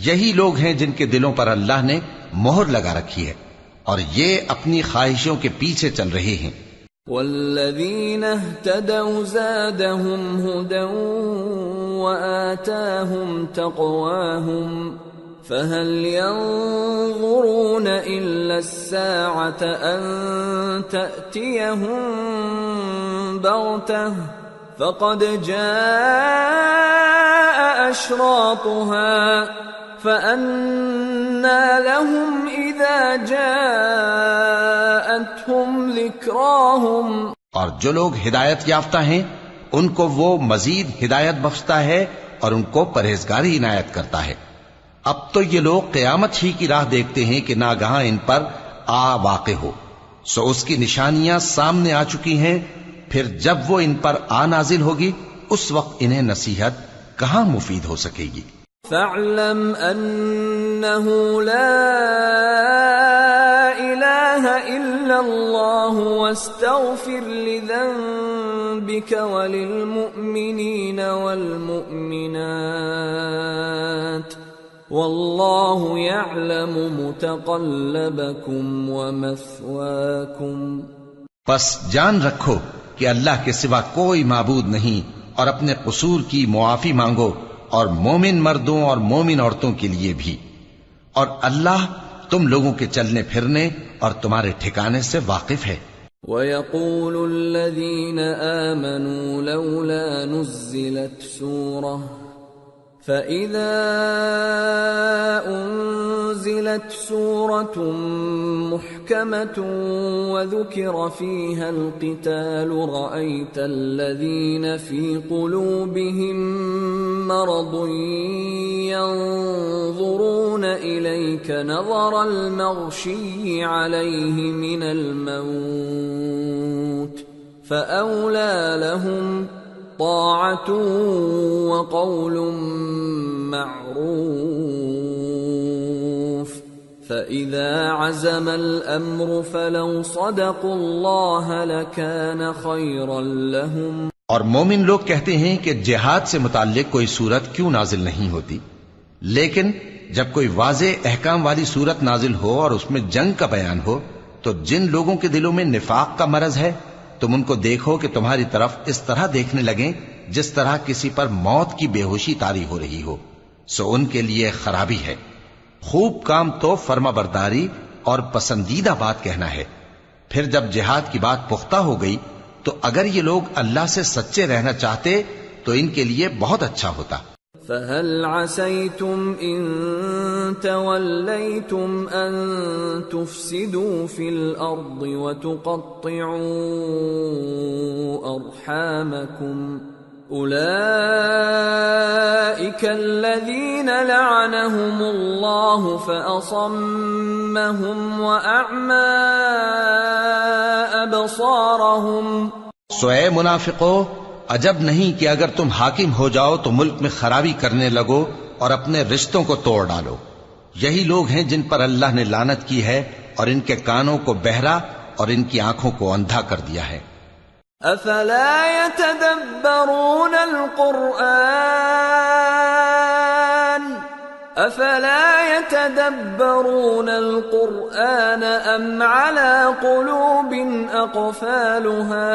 یہی لوگ ہیں جن کے دلوں پر اللہ نے مہر لگا رکھی ہے اور یہ اپنی خواہشوں کے پیچھے چل رہے ہیں۔ والذین اہتدوا زادهم هدى وآتاهم تقواهم فهل ينظرون إلا الساعة أن تأتيهم بغتة فقد جاء أشراطها فأنى لهم إذا جاءتهم ذكراهم۔ اور جو لوگ ہدایت یافتہ ہیں ان کو وہ مزید ہدایت بخشتا ہے اور ان کو پرہیزگاری عنایت کرتا ہے۔ اب تو یہ لوگ قیامت ہی کی راہ دیکھتے ہیں کہ ناگہاں ان پر آ واقع ہو، سو اس کی نشانیاں سامنے آ چکی ہیں، پھر جب وہ ان پر آ نازل ہوگی اس وقت انہیں نصیحت کہاں مفید ہو سکے گی۔ فاعلم انه لا اله الا الله واستغفر لذنبك وللمؤمنين والمؤمنات والله يعلم متقلبكم ومثواكم۔ پس جان رکھو کہ اللہ کے سوا کوئی معبود نہیں، اور اپنے قصور کی معافی مانگو، اور مومن مردوں اور مومن عورتوں کے لیے بھی، اور اللہ تم لوگوں کے چلنے پھرنے اور تمہارے ٹھکانے سے واقف ہے۔ وَيَقُولُ الَّذِينَ آمَنُوا لَوْلَا نُزِّلَتْ سُورَةٌ فَإِذَا أُنزِلَتْ سُورَةٌ مُحْكَمَةٌ وَذُكِرَ فِيهَا الْقِتَالُ رَأَيْتَ الَّذِينَ فِي قُلُوبِهِم مَّرَضٌ يَنظُرُونَ إِلَيْكَ نَظَرَ الْمَغْشِيِّ عَلَيْهِ مِنَ الْمَوْتِ فَأَوْلَىٰ لَهُمْ طاعة وقول معروف فإذا عزم الأمر فلو صدقوا الله لكان خيرا لهم۔ اور مومن لوگ کہتے ہیں کہ جہاد سے متعلق کوئی صورت کیوں نازل نہیں ہوتی، لیکن جب کوئی واضح احکام والی صورت نازل ہو اور اس میں جنگ کا بیان ہو تو جن لوگوں کے دلوں میں نفاق کا مرض ہے تم ان کو دیکھو کہ تمہاری طرف اس طرح دیکھنے لگیں جس طرح کسی پر موت کی بے ہوشی طاری ہو رہی ہو، سو ان کے لیے خرابی ہے۔ خوب کام تو فرما برداری اور پسندیدہ بات کہنا ہے۔ پھر جب جہاد کی بات پختہ ہو گئی تو اگر یہ لوگ اللہ سے سچے رہنا چاہتے تو ان کے لیے بہت اچھا ہوتا۔ فَهَلْ عَسَيْتُمْ إِن تَوَلَّيْتُمْ أَن تُفْسِدُوا فِي الْأَرْضِ وَتُقَطِّعُوا أَرْحَامَكُمْ أُولَئِكَ الَّذِينَ لَعَنَهُمُ اللَّهُ فَأَصَمَّهُمْ وَأَعْمَى أَبْصَارَهُمْ۔ سو اے منافقو، عجب نہیں کہ اگر تم حاکم ہو جاؤ تو ملک میں خرابی کرنے لگو اور اپنے رشتوں کو توڑ ڈالو۔ یہی لوگ ہیں جن پر اللہ نے لعنت کی ہے اور ان کے کانوں کو بہرا اور ان کی آنکھوں کو اندھا کر دیا ہے۔ افلا يتدبرون القرآن ام على قلوب اقفالها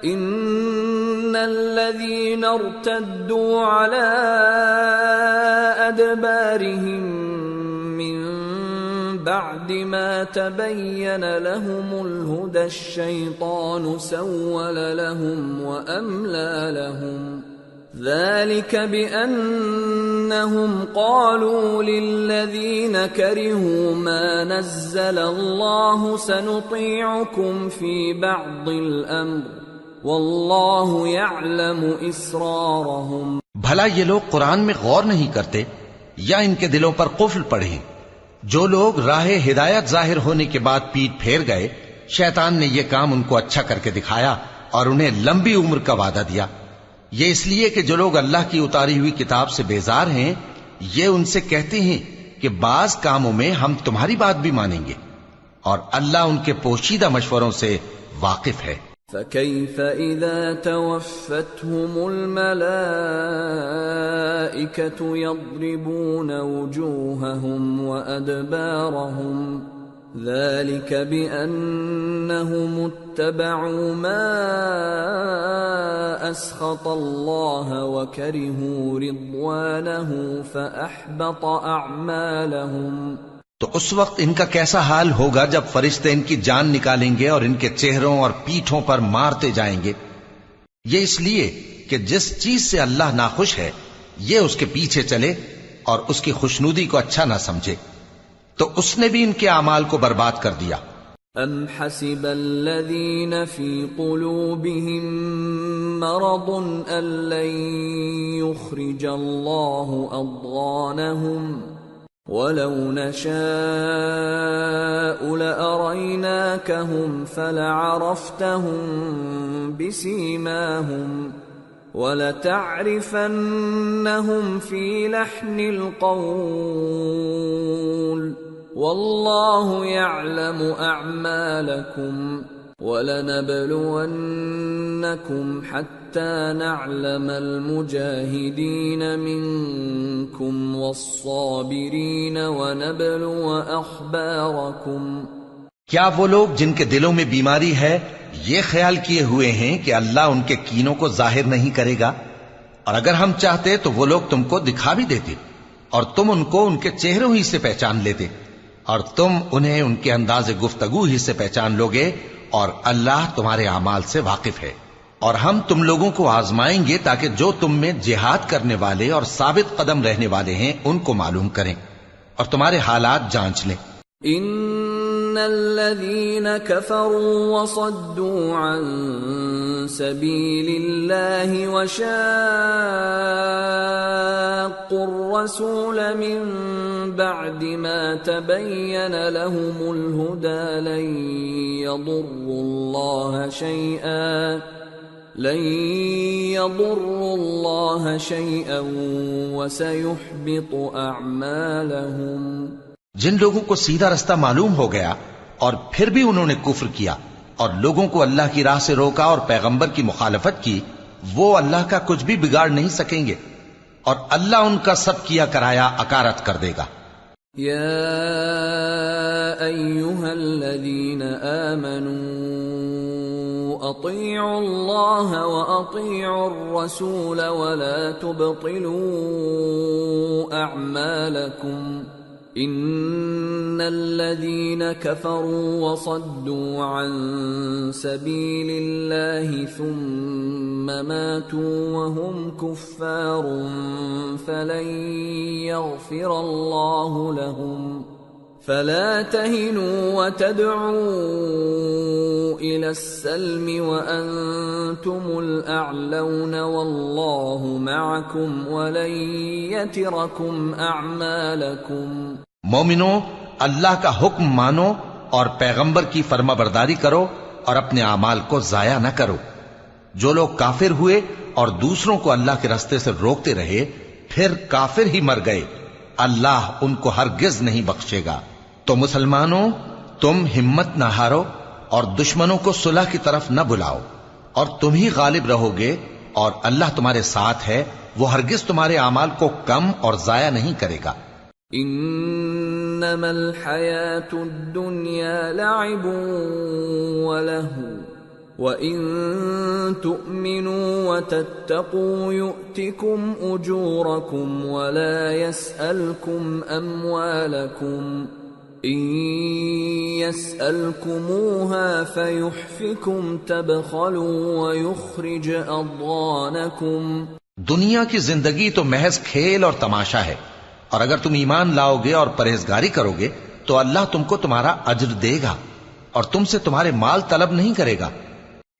ان الذين ارتدوا على ادبارهم من بعد ما تبين لهم الهدى الشيطان سول لهم وأملى لهم ذلك بأنهم قالوا للذين كرهوا ما نزل الله سنطيعكم في بعض الأمر والله يعلم إسرارهم۔ بھلا یہ لوگ قرآن میں غور نہیں کرتے یا ان کے دلوں پر قفل پڑے؟ جو لوگ راہ ہدایت ظاہر ہونے کے بعد پیٹ پھیر گئے، شیطان نے یہ کام ان کو اچھا کر کے دکھایا اور انہیں لمبی عمر کا وعدہ دیا۔ یہ اس لیے کہ جو لوگ اللہ کی اتاری ہوئی کتاب سے بیزار ہیں یہ ان سے کہتے ہیں کہ بعض کاموں میں ہم تمہاری بات بھی مانیں گے، اور اللہ ان کے پوشیدہ مشوروں سے واقف ہے۔ فَكَيْفَ إِذَا تَوَفَّتْهُمُ الْمَلَائِكَةُ يَضْرِبُونَ وُجُوهَهُمْ وَأَدْبَارَهُمْ ذَلِكَ بِأَنَّهُمُ اتَّبَعُوا مَا أَسْخَطَ اللَّهَ وَكَرِهُوا رِضْوَانَهُ فَأَحْبَطَ أَعْمَالَهُمْ۔ تو اس وقت ان کا کیسا حال ہوگا جب فرشتے ان کی جان نکالیں گے اور ان کے چہروں اور پیٹھوں پر مارتے جائیں گے۔ یہ اس لیے کہ جس چیز سے اللہ ناخوش ہے یہ اس کے پیچھے چلے اور اس کی خوشنودی کو اچھا نہ سمجھے، تو اس نے بھی ان کے اعمال کو برباد کر دیا۔ ام حسب الذين في قلوبهم مرض أن لن يخرج الله أضغانهم ولو نشاء لأريناكهم فلعرفتهم بسيماهم وَلَتَعْرِفَنَّهُمْ فِي لَحْنِ الْقَوْلِ وَاللَّهُ يَعْلَمُ أَعْمَالَكُمْ وَلَنَبْلُوَنَّكُمْ حَتَّى نَعْلَمَ الْمُجَاهِدِينَ مِنكُمْ وَالصَّابِرِينَ وَنَبْلُوَ أَخْبَارَكُمْ۔ کیا وہ لوگ جن کے دلوں میں بیماری ہے یہ خیال کیے ہوئے ہیں کہ اللہ ان کے کینوں کو ظاہر نہیں کرے گا؟ اور اگر ہم چاہتے تو وہ لوگ تم کو دکھا بھی دیتے اور تم ان کو ان کے چہروں ہی سے پہچان لیتے اور تم انہیں ان کے انداز گفتگو ہی سے پہچان لوگے اور اللہ تمہارے اعمال سے واقف ہے۔ اور ہم تم لوگوں کو آزمائیں گے تاکہ جو تم میں جہاد کرنے والے اور ثابت قدم رہنے والے ہیں ان کو معلوم کریں اور تمہارے حالات جانچ لیں۔ ان الذين كفروا وصدوا عن سبيل الله وشاقوا الرسول من بعد ما تبين لهم الهدى لن يضروا الله شيئا وسيحبط اعمالهم۔ جن لوگوں کو سیدھا رستہ معلوم ہو گیا اور پھر بھی انہوں نے کفر کیا اور لوگوں کو اللہ کی راہ سے روکا اور پیغمبر کی مخالفت کی، وہ اللہ کا کچھ بھی بگاڑ نہیں سکیں گے اور اللہ ان کا سب کیا کرایا اکارت کر دے گا۔ یا ایھا الذین آمنوا اطیعوا اللہ واطیعوا الرسول ولا تبطلوا اعمالکم ان الذين كفروا وصدوا عن سبيل الله ثم ماتوا وهم كفار فلن يغفر الله لهم فلا تهنوا وتدعوا إلى السلم وأنتم الأعلون والله معكم ولن يتركم أعمالكم۔ مومنو، اللہ کا حکم مانو اور پیغمبر کی فرما برداری کرو اور اپنے اعمال کو ضائع نہ کرو۔ جو لوگ کافر ہوئے اور دوسروں کو اللہ کے راستے سے روکتے رہے پھر کافر ہی مر گئے، اللہ ان کو ہرگز نہیں بخشے گا۔ تو مسلمانوں، تم ہمت نہ ہارو اور دشمنوں کو صلح کی طرف نہ بلاؤ اور تم ہی غالب رہو گے اور اللہ تمہارے ساتھ ہے، وہ ہرگز تمہارے اعمال کو کم اور ضائع نہیں کرے گا۔ انما الحیاة الدنیا لعب ولہو وَإِن تُؤْمِنُوا وَتَتَّقُوا يُؤْتِكُمْ أُجُورَكُمْ وَلَا يَسْأَلْكُمْ أَمْوَالَكُمْ إِن يَسْأَلْكُمُوهَا فَيُحْفِكُمْ تَبْخَلُوا وَيُخْرِجْ أَضْغَانَكُمْ۔ دنیا کی زندگی تو محض کھیل اور تماشا ہے، اور اگر تم ایمان لاؤ گے اور پرہیزگاری کرو گے تو اللہ تم کو تمہارا اجر دے گا اور تم سے تمہارے مال طلب نہیں کرے گا۔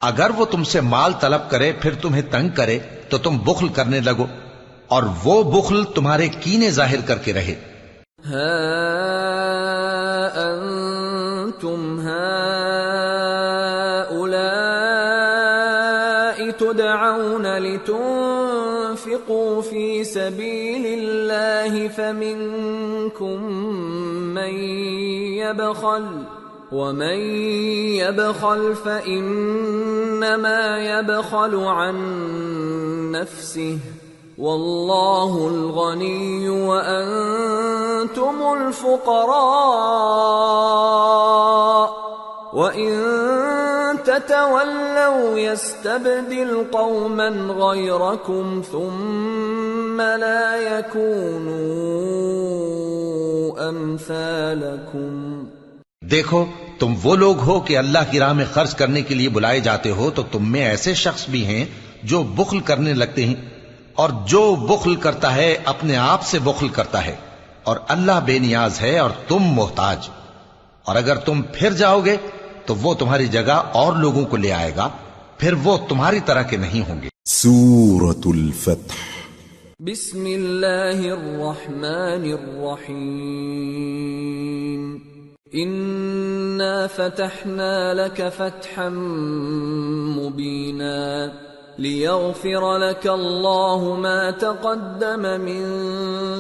اگر وہ تم سے مال طلب کرے پھر تمہیں تنگ کرے تو تم بخل کرنے لگو اور وہ بخل تمہارے کینے ظاہر کر کے رہے۔ ہا انتم ہؤلاء تدعون لتنفقوا في سبيل الله فمنكم من يبخل ومن يبخل فإنما يبخل عن نفسه والله الغني وأنتم الفقراء وإن تتولوا يستبدل قوما غيركم ثم لا يكونوا أمثالكم۔ دیکھو، تم وہ لوگ ہو کہ اللہ کی راہ میں خرچ کرنے کے لیے بلائے جاتے ہو تو تم میں ایسے شخص بھی ہیں جو بخل کرنے لگتے ہیں، اور جو بخل کرتا ہے اپنے آپ سے بخل کرتا ہے، اور اللہ بے نیاز ہے اور تم محتاج۔ اور اگر تم پھر جاؤ گے تو وہ تمہاری جگہ اور لوگوں کو لے آئے گا، پھر وہ تمہاری طرح کے نہیں ہوں گے۔ سورة الفتح بسم اللہ الرحمن الرحیم انا فتحنا لك فتحا مبینا لیغفر لك الله ما تقدم من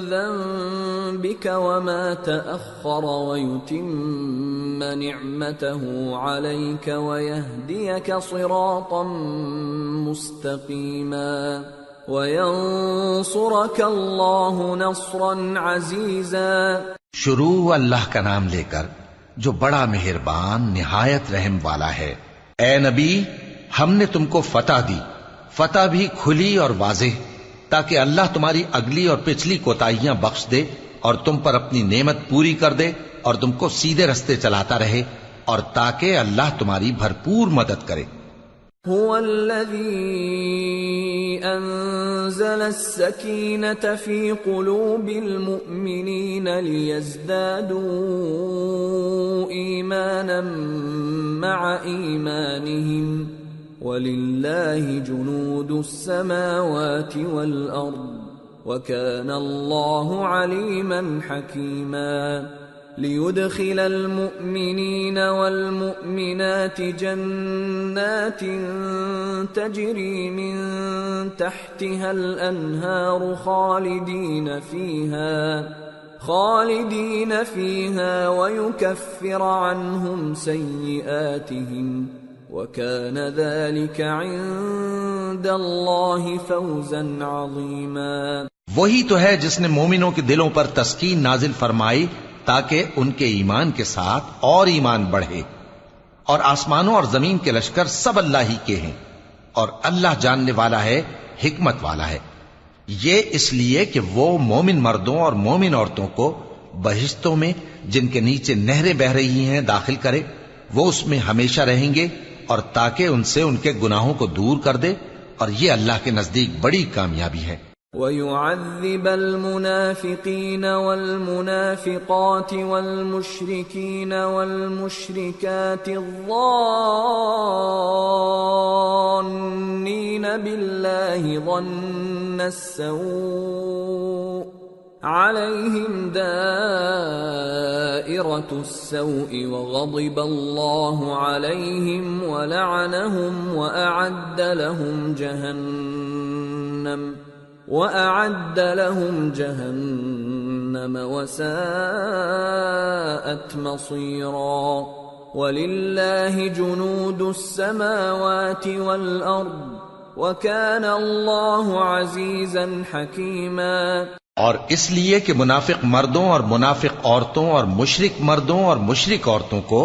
ذنبك وما تأخر ويتم نعمته عليك ويهديك صراطا مستقيما وينصرك الله نصرا عزيزا۔ شروع اللہ کا نام لے کر جو بڑا مہربان نہایت رحم والا ہے۔ اے نبی، ہم نے تم کو فتح دی، فتح بھی کھلی اور واضح، تاکہ اللہ تمہاری اگلی اور پچھلی کوتاہیاں بخش دے اور تم پر اپنی نعمت پوری کر دے اور تم کو سیدھے رستے چلاتا رہے، اور تاکہ اللہ تمہاری بھرپور مدد کرے۔ هو الذي أنزل السكينة في قلوب المؤمنين ليزدادوا إيمانا مع إيمانهم ولله جنود السماوات والأرض وكان الله عليما حكيما ليدخل المؤمنين والمؤمنات جنات تجري من تحتها الأنهار خالدين فيها ويكفر عنهم سيئاتهم وكان ذلك عند الله فوزا عظيما۔ وہی تو ہے جس نے مومنوں کے دلوں پر تسکین نازل فرمائی تاکہ ان کے ایمان کے ساتھ اور ایمان بڑھے، اور آسمانوں اور زمین کے لشکر سب اللہ ہی کے ہیں، اور اللہ جاننے والا ہے، حکمت والا ہے۔ یہ اس لیے کہ وہ مومن مردوں اور مومن عورتوں کو بہشتوں میں جن کے نیچے نہریں بہ رہی ہیں داخل کرے، وہ اس میں ہمیشہ رہیں گے، اور تاکہ ان سے ان کے گناہوں کو دور کر دے، اور یہ اللہ کے نزدیک بڑی کامیابی ہے۔ وَيُعَذِّبَ الْمُنَافِقِينَ وَالْمُنَافِقَاتِ وَالْمُشْرِكِينَ وَالْمُشْرِكَاتِ الظَّانِّينَ بِاللَّهِ ظَنَّ السَّوْءِ عَلَيْهِمْ دَائِرَةُ السَّوْءِ وَغَضِبَ اللَّهُ عَلَيْهِمْ وَلَعَنَهُمْ وَأَعَدَّ لَهُمْ جَهَنَّمَ وَسَاءَتْ مَصِيرًا۔ وَلِلَّهِ جُنُودُ السَّمَاوَاتِ وَالْأَرْضِ وَكَانَ اللَّهُ عَزِيزًا حَكِيمًا۔ اور اس لیے کہ منافق مردوں اور منافق عورتوں اور مشرک مردوں اور مشرک عورتوں کو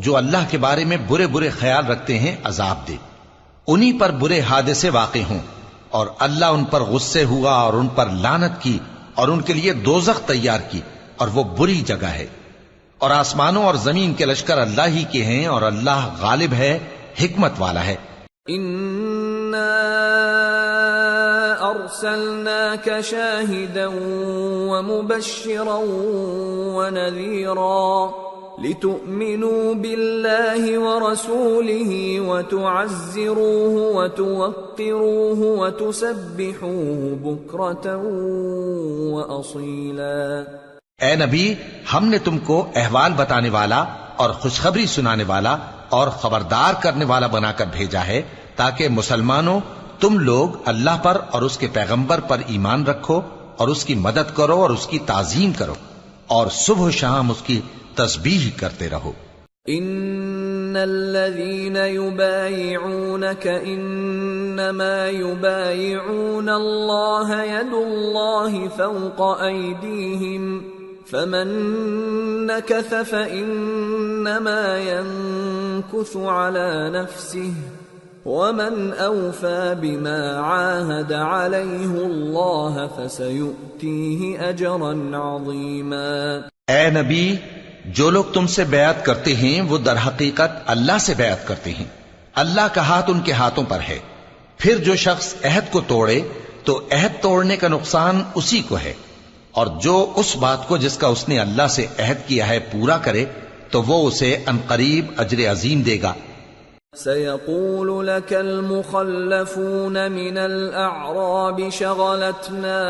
جو اللہ کے بارے میں برے برے خیال رکھتے ہیں عذاب دے، انہی پر برے حادثے واقع ہوں، اور اللہ ان پر غصے ہوا اور ان پر لعنت کی اور ان کے لیے دوزخ تیار کی، اور وہ بری جگہ ہے۔ اور آسمانوں اور زمین کے لشکر اللہ ہی کے ہیں، اور اللہ غالب ہے، حکمت والا ہے۔ اِنَّا أَرْسَلْنَاكَ شَاهِدًا وَمُبَشِّرًا وَنَذِيرًا لِتُؤْمِنُوا بِاللَّهِ وَرَسُولِهِ وَتُعَزِّرُوهُ وَتُوَقِّرُوهُ وَتُسَبِّحُوهُ بُكْرَةً وَأَصِيلًا۔ اے نبی، ہم نے تم کو احوال بتانے والا اور خوشخبری سنانے والا اور خبردار کرنے والا بنا کر بھیجا ہے، تاکہ مسلمانوں تم لوگ اللہ پر اور اس کے پیغمبر پر ایمان رکھو اور اس کی مدد کرو اور اس کی تعظیم کرو، اور صبح و شام اس کی تسبیح کرتے رہو۔ ان الذين يبايعونك انما يبايعون الله يد الله فوق ايديهم فمن نكث فانما ينكث على نفسه ومن اوفى بما عاهد عليه الله فسيؤتيه اجرا عظيما۔ اے نبی، جو لوگ تم سے بیعت کرتے ہیں وہ در حقیقت اللہ سے بیعت کرتے ہیں، اللہ کا ہاتھ ان کے ہاتھوں پر ہے۔ پھر جو شخص عہد کو توڑے تو عہد توڑنے کا نقصان اسی کو ہے، اور جو اس بات کو جس کا اس نے اللہ سے عہد کیا ہے پورا کرے تو وہ اسے عنقریب اجر عظیم دے گا۔ سيقول لك المخلفون من الأعراب شغلتنا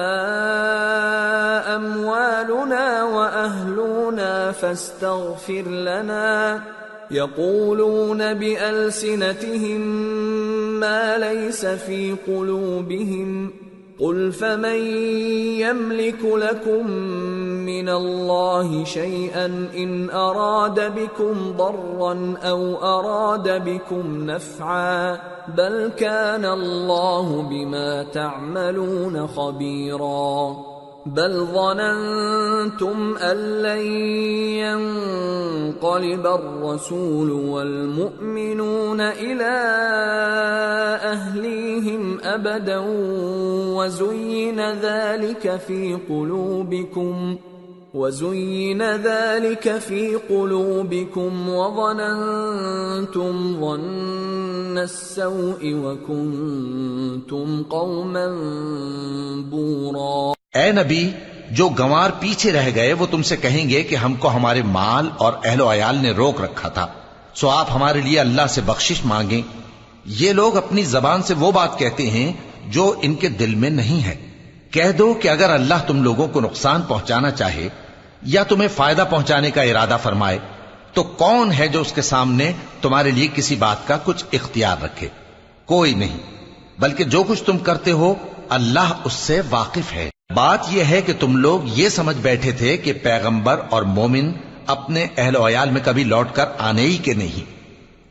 أموالنا وأهلنا فاستغفر لنا يقولون بألسنتهم ما ليس في قلوبهم قل فمن يملك لكم من الله شيئا إن أراد بكم ضرا أو أراد بكم نفعا بل كان الله بما تعملون خبيرا بل ظننتم أن لن ينقلب الرسول والمؤمنون إلى أهليهم أبدا وزين ذلك في قلوبكم وظننتم ظن السوء وكنتم قوما بورا. اے نبی، جو گنوار پیچھے رہ گئے وہ تم سے کہیں گے کہ ہم کو ہمارے مال اور اہل و عیال نے روک رکھا تھا، سو آپ ہمارے لیے اللہ سے بخشش مانگیں. یہ لوگ اپنی زبان سے وہ بات کہتے ہیں جو ان کے دل میں نہیں ہے. کہہ دو کہ اگر اللہ تم لوگوں کو نقصان پہنچانا چاہے یا تمہیں فائدہ پہنچانے کا ارادہ فرمائے تو کون ہے جو اس کے سامنے تمہارے لیے کسی بات کا کچھ اختیار رکھے؟ کوئی نہیں، بلکہ جو کچھ تم کرتے ہو اللہ اس سے واقف ہے. بات یہ ہے کہ تم لوگ یہ سمجھ بیٹھے تھے کہ پیغمبر اور مومن اپنے اہل و عیال میں کبھی لوٹ کر آنے ہی کے نہیں،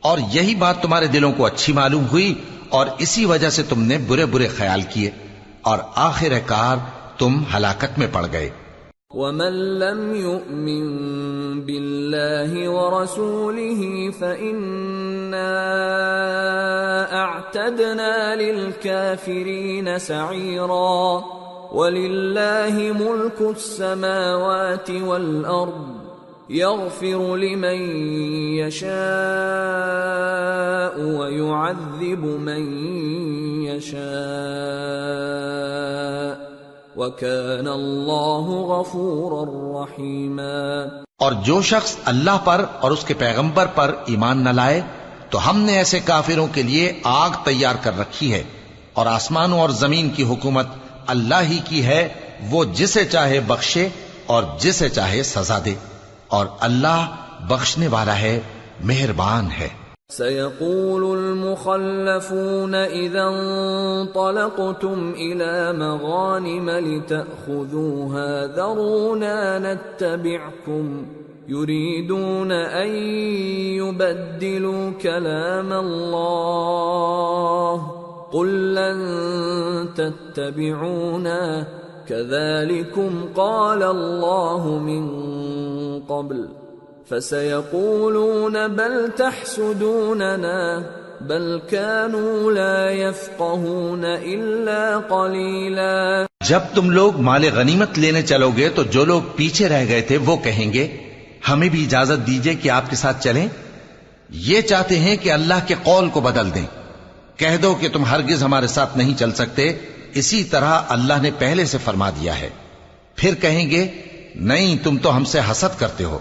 اور یہی بات تمہارے دلوں کو اچھی معلوم ہوئی اور اسی وجہ سے تم نے برے برے خیال کیے اور آخر کار تم ہلاکت میں پڑ گئے. وَمَن لَّمْ يُؤْمِن بِاللَّهِ وَرَسُولِهِ فَإِنَّا أَعْتَدْنَا لِلْكَافِرِينَ سَعِيرًا. وَلِلَّهِ مُلْكُ السَّمَاوَاتِ وَالْأَرْضِ يَغْفِرُ لِمَن يَشَاءُ وَيُعَذِّبُ مَن يَشَاءُ وَكَانَ اللَّهُ غَفُورًا رَّحِيمًا. اور جو شخص اللہ پر اور اس کے پیغمبر پر ایمان نہ لائے تو ہم نے ایسے کافروں کے لیے آگ تیار کر رکھی ہے، اور آسمانوں اور زمین کی حکومت اللہ ہی کی ہے، وہ جسے چاہے بخشے اور جسے چاہے سزا دے، اور اللہ بخشنے والا ہے، مہربان ہے. سيقول المخلفون إذا انطلقتم إلى مغانم لتأخذوها ذرونا نتبعكم يريدون أن يبدلوا كلام الله قل لن تتبعونا كذلكم قال الله من قبل فسيقولون بل تحسدوننا بل كانوا لا يفقهون إلا قليلا. جب تم لوگ مال غنیمت لینے چلو گے تو جو لوگ پیچھے رہ گئے تھے وہ کہیں گے ہمیں بھی اجازت دیجئے کہ آپ کے ساتھ چلیں. یہ چاہتے ہیں کہ اللہ کے قول کو بدل دیں. کہہ دو کہ تم ہرگز ہمارے ساتھ نہیں چل سکتے، اسی طرح اللہ نے پہلے سے فرما دیا ہے. پھر کہیں گے نہیں، تم تو ہم سے حسد کرتے ہو.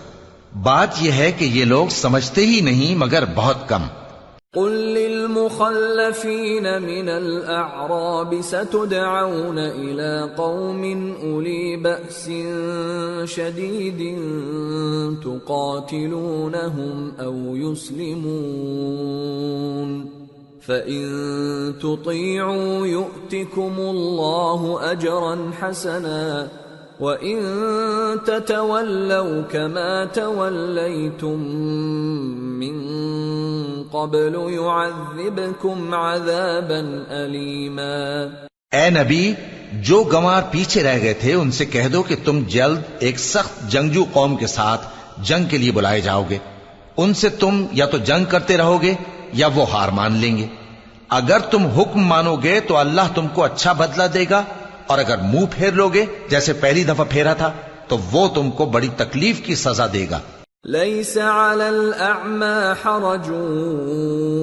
بات یہ ہے کہ یہ لوگ سمجھتے ہی نہیں مگر بہت کم. قل للمخلفين من الأعراب ستدعون إلى قوم أولي بأس شديد تقاتلونهم أو يسلمون فإن تطيعوا يؤتكم الله أجرا حسنا وَإِن تَتَوَلَّوْا كَمَا تَوَلَّيْتُم مِّن قَبْلُ يُعَذِّبْكُمْ عَذَابًا أَلِيمًا. اے نبی، جو گنوار پیچھے رہ گئے تھے ان سے کہہ دو کہ تم جلد ایک سخت جنگجو قوم کے ساتھ جنگ کے لیے بلائے جاؤ گے. ان سے تم یا تو جنگ کرتے رہو گے یا وہ ہار مان لیں گے. اگر تم حکم مانو گے تو اللہ تم کو اچھا بدلہ دے گا، اور اگر منہ پھیر لوگے جیسے پہلی دفعہ پھیرا تھا تو وہ تم کو بڑی تکلیف کی سزا دے گا. ليس على الأعمى حرج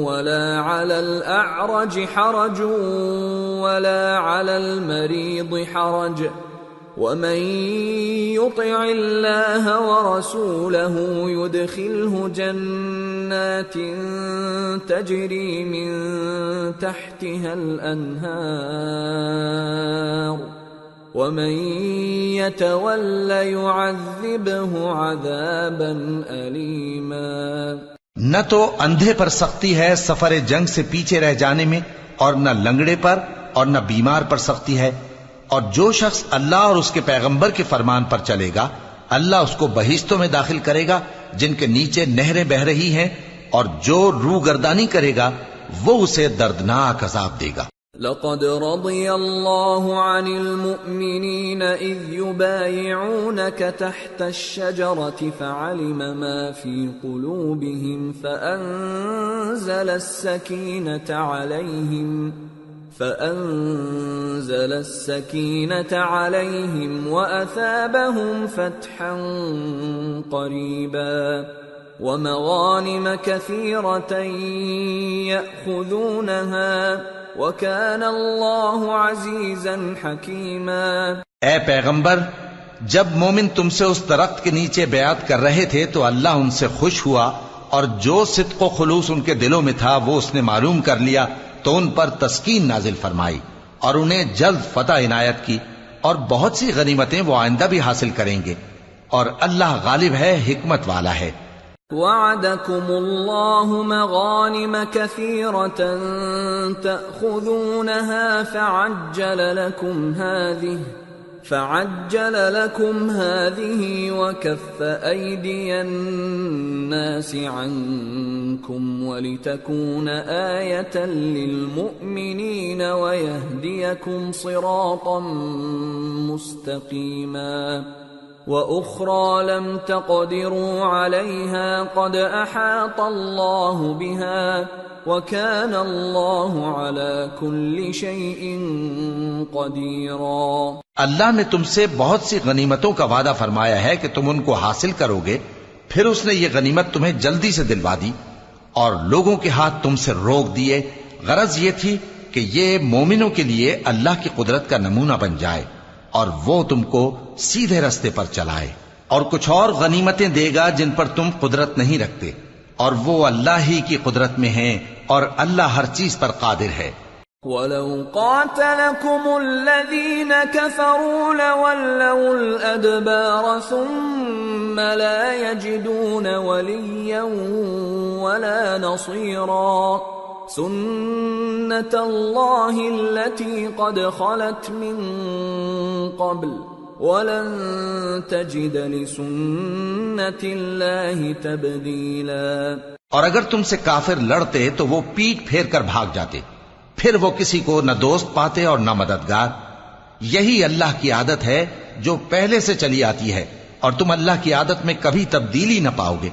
ولا على الأعرج حرج ولا على المريض حرج ومن يطع الله ورسوله يدخله جنات تجري من تحتها الأنهار ومن يتول يعذبه عذابا أليما۔ نہ تو اندھے پر سختی ہے سفر جنگ سے پیچھے رہ جانے میں، اور نہ لنگڑے پر اور نہ بیمار پر سختی ہے، اور جو شخص اللہ اور اس کے پیغمبر کے فرمان پر چلے گا اللہ اس کو بہشتوں میں داخل کرے گا جن کے نیچے نہریں بہ رہی ہیں، اور جو روگردانی کرے گا وہ اسے دردناک عذاب دے گا۔ لقد رضي الله عن المؤمنين إذ يبايعونك تحت الشجرة فعلم ما في قلوبهم فأنزل السكينة عليهم وأثابهم فتحا قريبا ومغانم كثيرة يأخذونها وَكَانَ اللَّهُ عَزِيزًا حَكِيمًا۔ اے پیغمبر، جب مومن تم سے اس درخت کے نیچے بیعت کر رہے تھے تو اللہ ان سے خوش ہوا، اور جو صدق و خلوص ان کے دلوں میں تھا وہ اس نے معلوم کر لیا تو ان پر تسکین نازل فرمائی اور انہیں جلد فتح عنایت کی، اور بہت سی غنیمتیں وہ آئندہ بھی حاصل کریں گے، اور اللہ غالب ہے، حکمت والا ہے۔ وعدكم الله مغانم كثيرة تأخذونها فعجل لكم هذه وكف أيدي الناس عنكم ولتكون آية للمؤمنين ويهديكم صراطا مستقيما وأخرى لم تقدروا عليها قد أحاط الله بها وكان الله على كل شيء قديرا۔ اللہ نے تم سے بہت سی غنیمتوں کا وعدہ فرمایا ہے کہ تم ان کو حاصل کرو گے، پھر اس نے یہ غنیمت تمہیں جلدی سے دلوا دی اور لوگوں کے ہاتھ تم سے روک دیے۔ غرض یہ تھی کہ یہ مومنوں کے لیے اللہ کی قدرت کا نمونہ بن جائے اور وہ تم کو سیدھے رستے پر چلائے، اور کچھ اور غنیمتیں دے گا جن پر تم قدرت نہیں رکھتے، اور وہ اللہ ہی کی قدرت میں ہیں، اور اللہ ہر چیز پر قادر ہے۔ وَلَوْ قَاتَلَكُمُ الَّذِينَ كَفَرُوا لَوَلَّوُا الْأَدْبَارَ ثُمَّ لَا يَجِدُونَ وَلِيًّا وَلَا نَصِيرًا سُنَّةَ اللَّهِ الَّتِي قَدْ خَلَتْ مِن قَبْلُ وَلَن تَجِدَ لِسُنَّةِ اللَّهِ تَبْدِيلًا۔ اور اگر تم سے کافر لڑتے تو وہ پیٹ پھیر کر بھاگ جاتے، پھر وہ کسی کو نہ دوست پاتے اور نہ مددگار۔ یہی اللہ کی عادت ہے جو پہلے سے چلی آتی ہے، اور تم اللہ کی عادت میں کبھی تبدیلی نہ پاؤ گے۔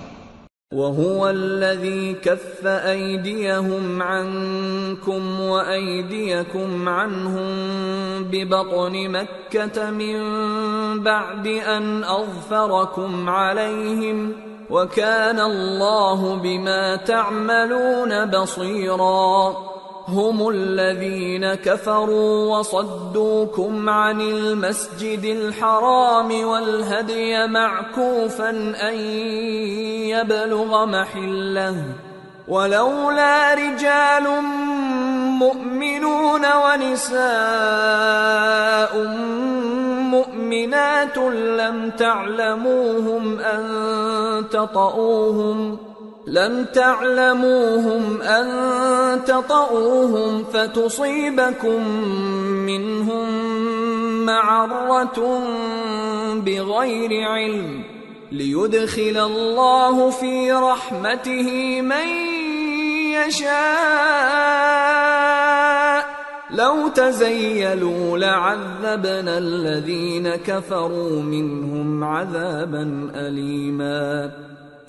وَهُوَ الَّذِي كَفَّ أَيْدِيَهُمْ عَنكُمْ وَأَيْدِيَكُمْ عَنْهُمْ بِبَطْنِ مَكَّةَ مِن بَعْدِ أَنْ أَظْفَرَكُمْ عَلَيْهِمْ وَكَانَ اللَّهُ بِمَا تَعْمَلُونَ بَصِيرًا۔ هم الذين كفروا وصدوكم عن المسجد الحرام والهدي معكوفا أن يبلغ محله ولولا رجال مؤمنون ونساء مؤمنات لم تعلموهم أن تطؤوهم فتصيبكم منهم معرة بغير علم ليدخل الله في رحمته من يشاء لو تزيلوا لعذبنا الذين كفروا منهم عذابا أليما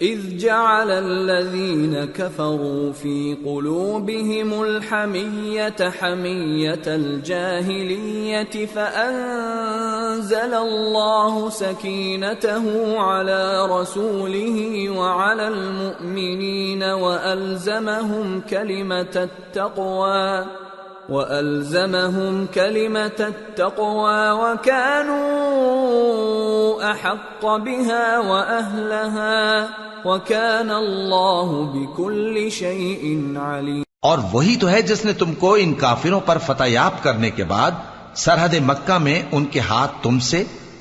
إذ جعل الذين كفروا في قلوبهم الحمية حمية الجاهلية فأنزل الله سكينته على رسوله وعلى المؤمنين وألزمهم كلمة التقوى وَأَلْزَمَهُمْ كَلِمَةَ التَّقْوَى وَكَانُوا أَحَقَّ بِهَا وَأَهْلَهَا وَكَانَ اللَّهُ بِكُلِّ شَيْءٍ عَلِيمٌ۔ اور وہی تو ہے جس نے تم کو ان کافروں پر فتح یاب کرنے کے بعد سرحد مکہ میں ان کے ہاتھ تم سے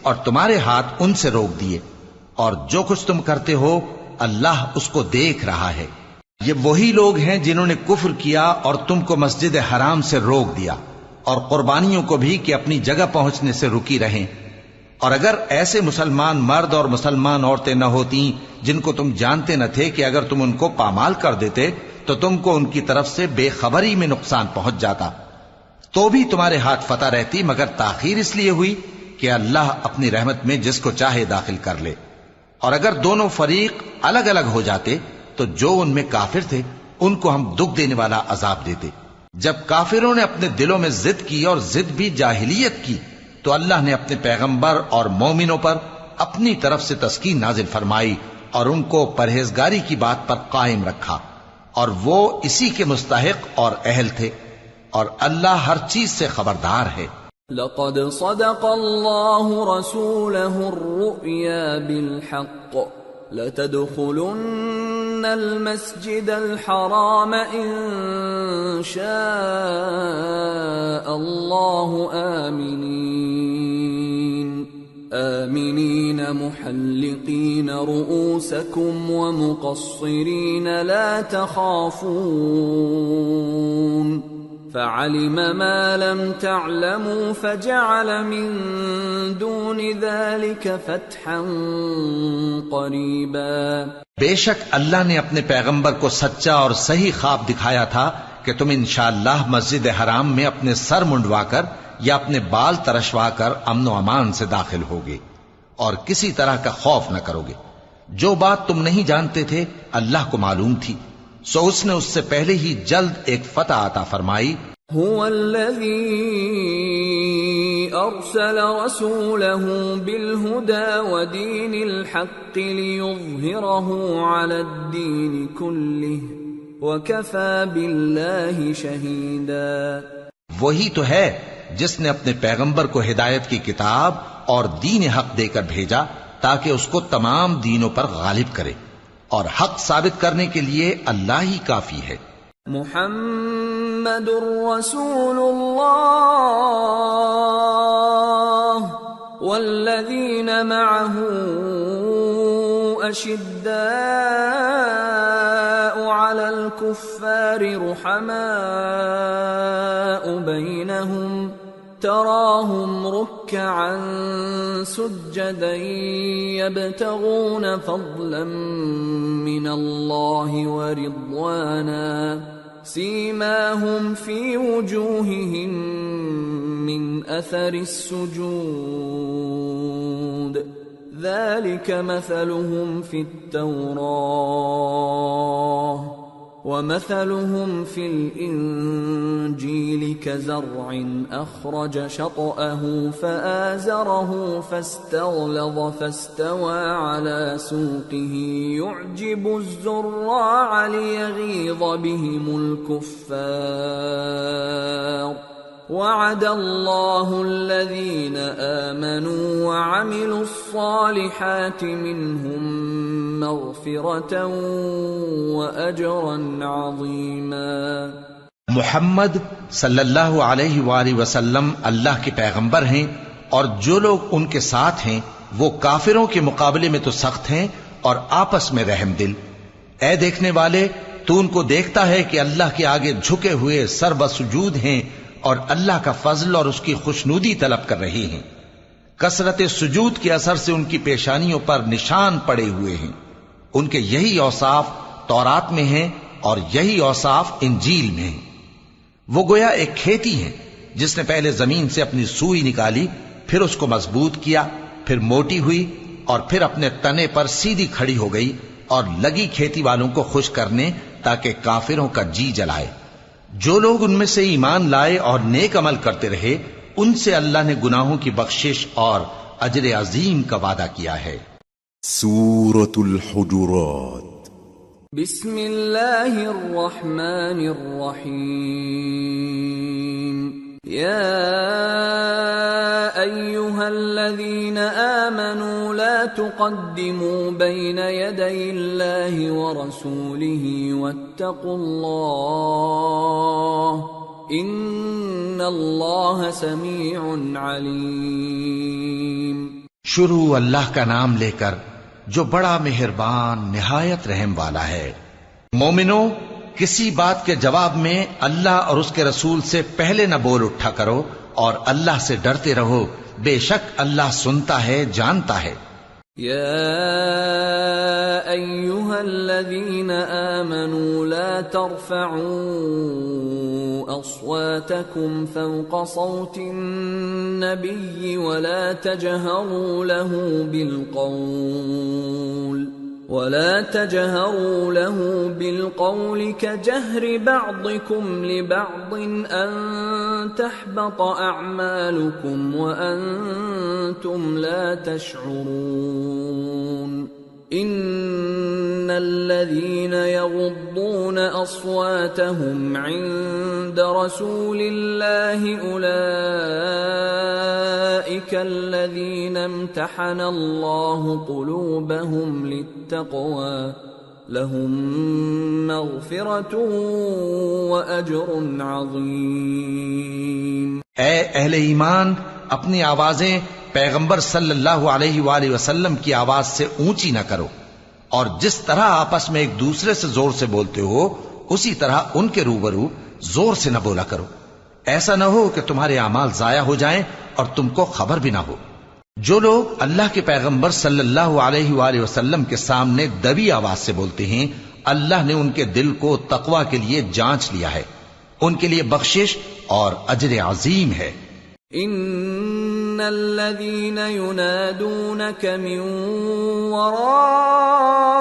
اور تمہارے ہاتھ ان سے روک دیے، اور جو کچھ تم کرتے ہو اللہ اس کو دیکھ رہا ہے۔ یہ وہی لوگ ہیں جنہوں نے کفر کیا اور تم کو مسجد حرام سے روک دیا، اور قربانیوں کو بھی کہ اپنی جگہ پہنچنے سے رکی رہیں۔ اور اگر ایسے مسلمان مرد اور مسلمان عورتیں نہ ہوتی جن کو تم جانتے نہ تھے کہ اگر تم ان کو پامال کر دیتے تو تم کو ان کی طرف سے بے خبری میں نقصان پہنچ جاتا، تو بھی تمہارے ہاتھ فتح رہتی، مگر تاخیر اس لیے ہوئی کہ اللہ اپنی رحمت میں جس کو چاہے داخل کر لے۔ اور اگر دونوں فریق الگ الگ ہو جاتے تو جو ان میں کافر تھے ان کو ہم دکھ دینے والا عذاب دیتے۔ جب کافروں نے اپنے دلوں میں ضد کی، اور ضد بھی جاہلیت کی، تو اللہ نے اپنے پیغمبر اور مومنوں پر اپنی طرف سے تسکین نازل فرمائی اور ان کو پرہیزگاری کی بات پر قائم رکھا، اور وہ اسی کے مستحق اور اہل تھے، اور اللہ ہر چیز سے خبردار ہے۔ لقد صدق الله رسوله الرؤيا بالحق لتدخلن المسجد الحرام إن شاء الله آمنين محلقين رؤوسكم ومقصرين لا تخافون فعلم ما لم تعلموا فجعل من دون ذلك فتحا قریبا۔ بے شک اللہ نے اپنے پیغمبر کو سچا اور صحیح خواب دکھایا تھا کہ تم انشاءاللہ مسجد حرام میں اپنے سر منڈوا کر یا اپنے بال ترشوا کر امن و امان سے داخل ہوگے اور کسی طرح کا خوف نہ کرو گے۔ جو بات تم نہیں جانتے تھے اللہ کو معلوم تھی، سو اس نے اس سے پہلے ہی جلد ایک فتح عطا فرمائی۔ هو الذي أرسل رسوله بالهدى ودين الحق ليظهره على الدين كله وكفى بالله شهيدا۔ وہی تو ہے جس نے اپنے پیغمبر کو ہدایت کی کتاب اور دین حق دے کر بھیجا تاکہ اس کو تمام دینوں پر غالب کرے، اور حق ثابت کرنے کے لیے اللہ ہی کافی ہے۔ محمد رسول اللہ والذین معه اشداء علی الکفار رحماء بینہم تراهم ركعا سجدا يبتغون فضلا من الله ورضوانا سيماهم في وجوههم من أثر السجود ذلك مثلهم في التوراة ومثلهم في الإنجيل كزرع أخرج شطأه فآزره فاستغلظ فاستوى على سوقه يعجب الزراع ليغيظ بهم الكفار وعد الله الذين آمنوا وعملوا الصالحات منهم مغفرة وأجرا عظيما۔ محمد صلی اللہ علیہ وآلہ وسلم اللہ کے پیغمبر ہیں، اور جو لوگ ان کے ساتھ ہیں وہ کافروں کے مقابلے میں تو سخت ہیں اور آپس میں رحم دل۔ اے دیکھنے والے، تو ان کو دیکھتا ہے کہ اللہ کے آگے جھکے ہوئے سر بسجود ہیں اور اللہ کا فضل اور اس کی خوشنودی طلب کر رہے ہیں۔ کثرت سجود کے اثر سے ان کی پیشانیوں پر نشان پڑے ہوئے ہیں۔ ان کے یہی اوصاف تورات میں ہیں اور یہی اوصاف انجیل میں ہیں۔ وہ گویا ایک کھیتی ہیں جس نے پہلے زمین سے اپنی سوئی نکالی، پھر اس کو مضبوط کیا، پھر موٹی ہوئی، اور پھر اپنے تنے پر سیدھی کھڑی ہو گئی، اور لگی کھیتی والوں کو خوش کرنے تاکہ کافروں کا جی جلائے۔ جو لوگ ان میں سے ایمان لائے اور نیک عمل کرتے رہے، ان سے اللہ نے گناہوں کی بخشش اور اجر عظیم کا وعدہ کیا ہے۔ سورة الحجرات بسم اللہ الرحمن الرحیم یا ایہا الذین آمنوا لا تقدموا بین یدی اللہ ورسولہ واتقوا اللہ ان اللہ سمیع علیم۔ شروع اللہ کا نام لے کر جو بڑا مہربان نہایت رحم والا ہے۔ مومنو، کسی بات کے جواب میں اللہ اور اس کے رسول سے پہلے نہ بول اٹھا کرو اور اللہ سے ڈرتے رہو، بے شک اللہ سنتا ہے، جانتا ہے۔ یا ایہا الذین آمنوا لا ترفعوا اصواتکم فوق صوت النبی ولا تجہروا له بالقول كجهر بعضكم لبعض أن تحبط أعمالكم وأنتم لا تشعرون إن الذين يغضون أصواتهم عند رسول الله أولئك الذين امتحن الله قلوبهم للتقوى لهم مغفرة وأجر عظيم۔ اے اہل ایمان، اپنی آوازیں پیغمبر صلی اللہ علیہ وآلہ وسلم کی آواز سے اونچی نہ کرو، اور جس طرح آپس میں ایک دوسرے سے زور سے بولتے ہو اسی طرح ان کے روبرو زور سے نہ بولا کرو، ایسا نہ ہو کہ تمہارے اعمال ضائع ہو جائیں اور تم کو خبر بھی نہ ہو۔ جو لوگ اللہ کے پیغمبر صلی اللہ علیہ وآلہ وسلم کے سامنے دبی آواز سے بولتے ہیں، اللہ نے ان کے دل کو تقوی کے لیے جانچ لیا ہے، ان کے لیے بخشش اور اجر عظیم ہے۔ ان الذين ينادونك من وراء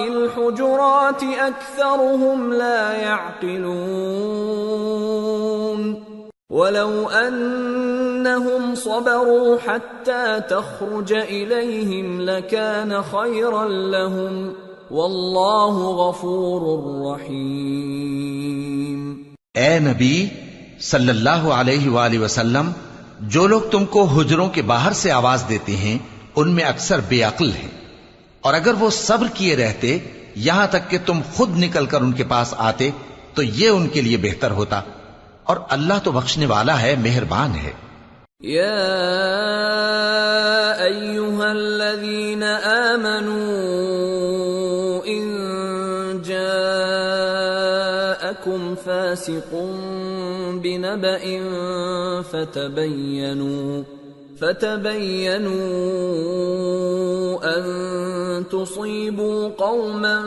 الحجرات اكثرهم لا يعقلون ولو انهم صبروا حتى تخرج اليهم لكان خيرا لهم والله غفور رحيم۔ اے نبی صلی اللہ علیہ وآلہ وسلم، جو لوگ تم کو حجروں کے باہر سے آواز دیتے ہیں ان میں اکثر بے عقل ہیں، اور اگر وہ صبر کیے رہتے یہاں تک کہ تم خود نکل کر ان کے پاس آتے تو یہ ان کے لیے بہتر ہوتا، اور اللہ تو بخشنے والا ہے، مہربان ہے۔ یا ایہا الذین آمنوا ان جاءکم فاسق بنبأ فتبينوا أن تصيبوا قوما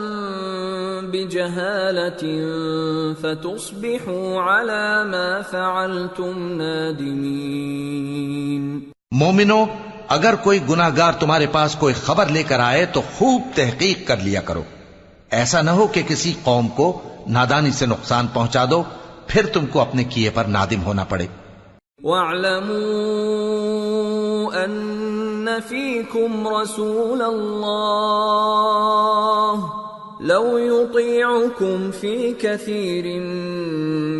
بجهالة فتصبحوا على ما فعلتم نادمين۔ مومنو، اگر کوئی گناہگار تمہارے پاس کوئی خبر لے کر آئے تو خوب تحقیق کر لیا کرو، ایسا نہ ہو کہ کسی قوم کو نادانی سے نقصان پہنچا دو پھر تم کو اپنے کیے پر نادم ہونا پڑے۔ وَاعْلَمُوا أَنَّ فِيكُمْ رَسُولَ اللَّهِ لَوْ يُطِيعُكُمْ فِي كَثِيرٍ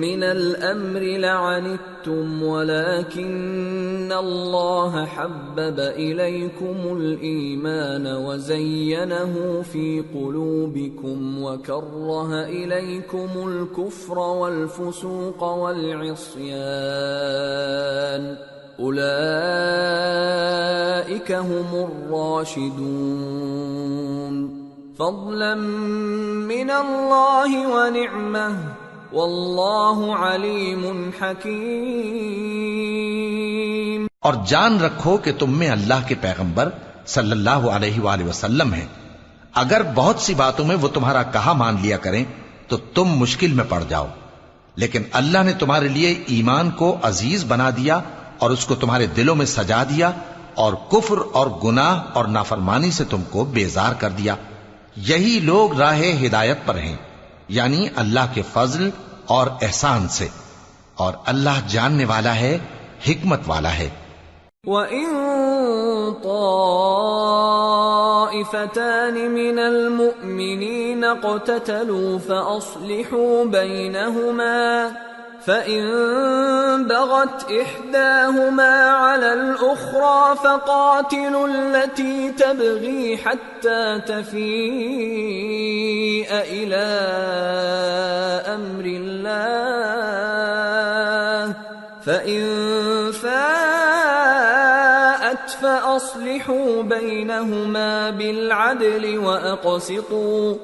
مِّنَ الْأَمْرِ لَعَنِتُّمْ وَلَكِنَّ اللَّهَ حَبَّبَ إِلَيْكُمُ الْإِيمَانَ وَزَيَّنَهُ فِي قُلُوبِكُمْ وَكَرَّهَ إِلَيْكُمُ الْكُفْرَ وَالْفُسُوقَ وَالْعِصْيَانَ أُولَئِكَ هُمُ الرَّاشِدُونَ فضلا من اللہ ونعمہ واللہ علیم حکیم۔ اور جان رکھو کہ تم میں اللہ کے پیغمبر صلی اللہ علیہ وآلہ وسلم ہیں، اگر بہت سی باتوں میں وہ تمہارا کہا مان لیا کریں تو تم مشکل میں پڑ جاؤ، لیکن اللہ نے تمہارے لیے ایمان کو عزیز بنا دیا اور اس کو تمہارے دلوں میں سجا دیا، اور کفر اور گناہ اور نافرمانی سے تم کو بیزار کر دیا۔ یہی لوگ راہ ہدایت پر ہیں، یعنی اللہ کے فضل اور احسان سے، اور اللہ جاننے والا ہے، حکمت والا ہے۔ وَإِن طائفتان من المؤمنين اقتتلوا فأصلحوا بينهما فإن بغت إحداهما على الأخرى فقاتلوا التي تبغي حتى تفيء إلى أمر الله فإن فاءت فأصلحوا بينهما بالعدل وأقسطوا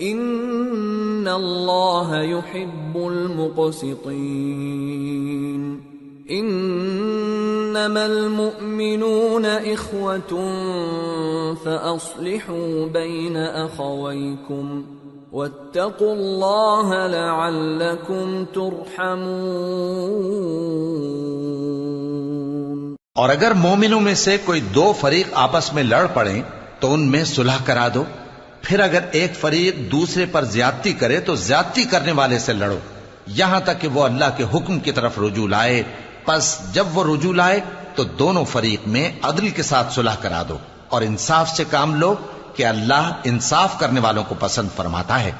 إن الله يحب المقسطين إنما المؤمنون إخوة فأصلحوا بين أخويكم واتقوا الله لعلكم ترحمون۔ اور اگر مومنوں میں سے کوئی دو فریق آپس میں لڑ پڑیں تو ان میں صلح کرا دو، پھر اگر ایک فریق دوسرے پر زیادتی کرے تو زیادتی کرنے والے سے لڑو یہاں تک کہ وہ اللہ کے حکم کی طرف رجوع لائے، پس جب وہ رجوع لائے تو دونوں فریق میں عدل کے ساتھ صلح کرا دو اور انصاف سے کام لو کہ اللہ انصاف کرنے والوں کو پسند فرماتا ہے۔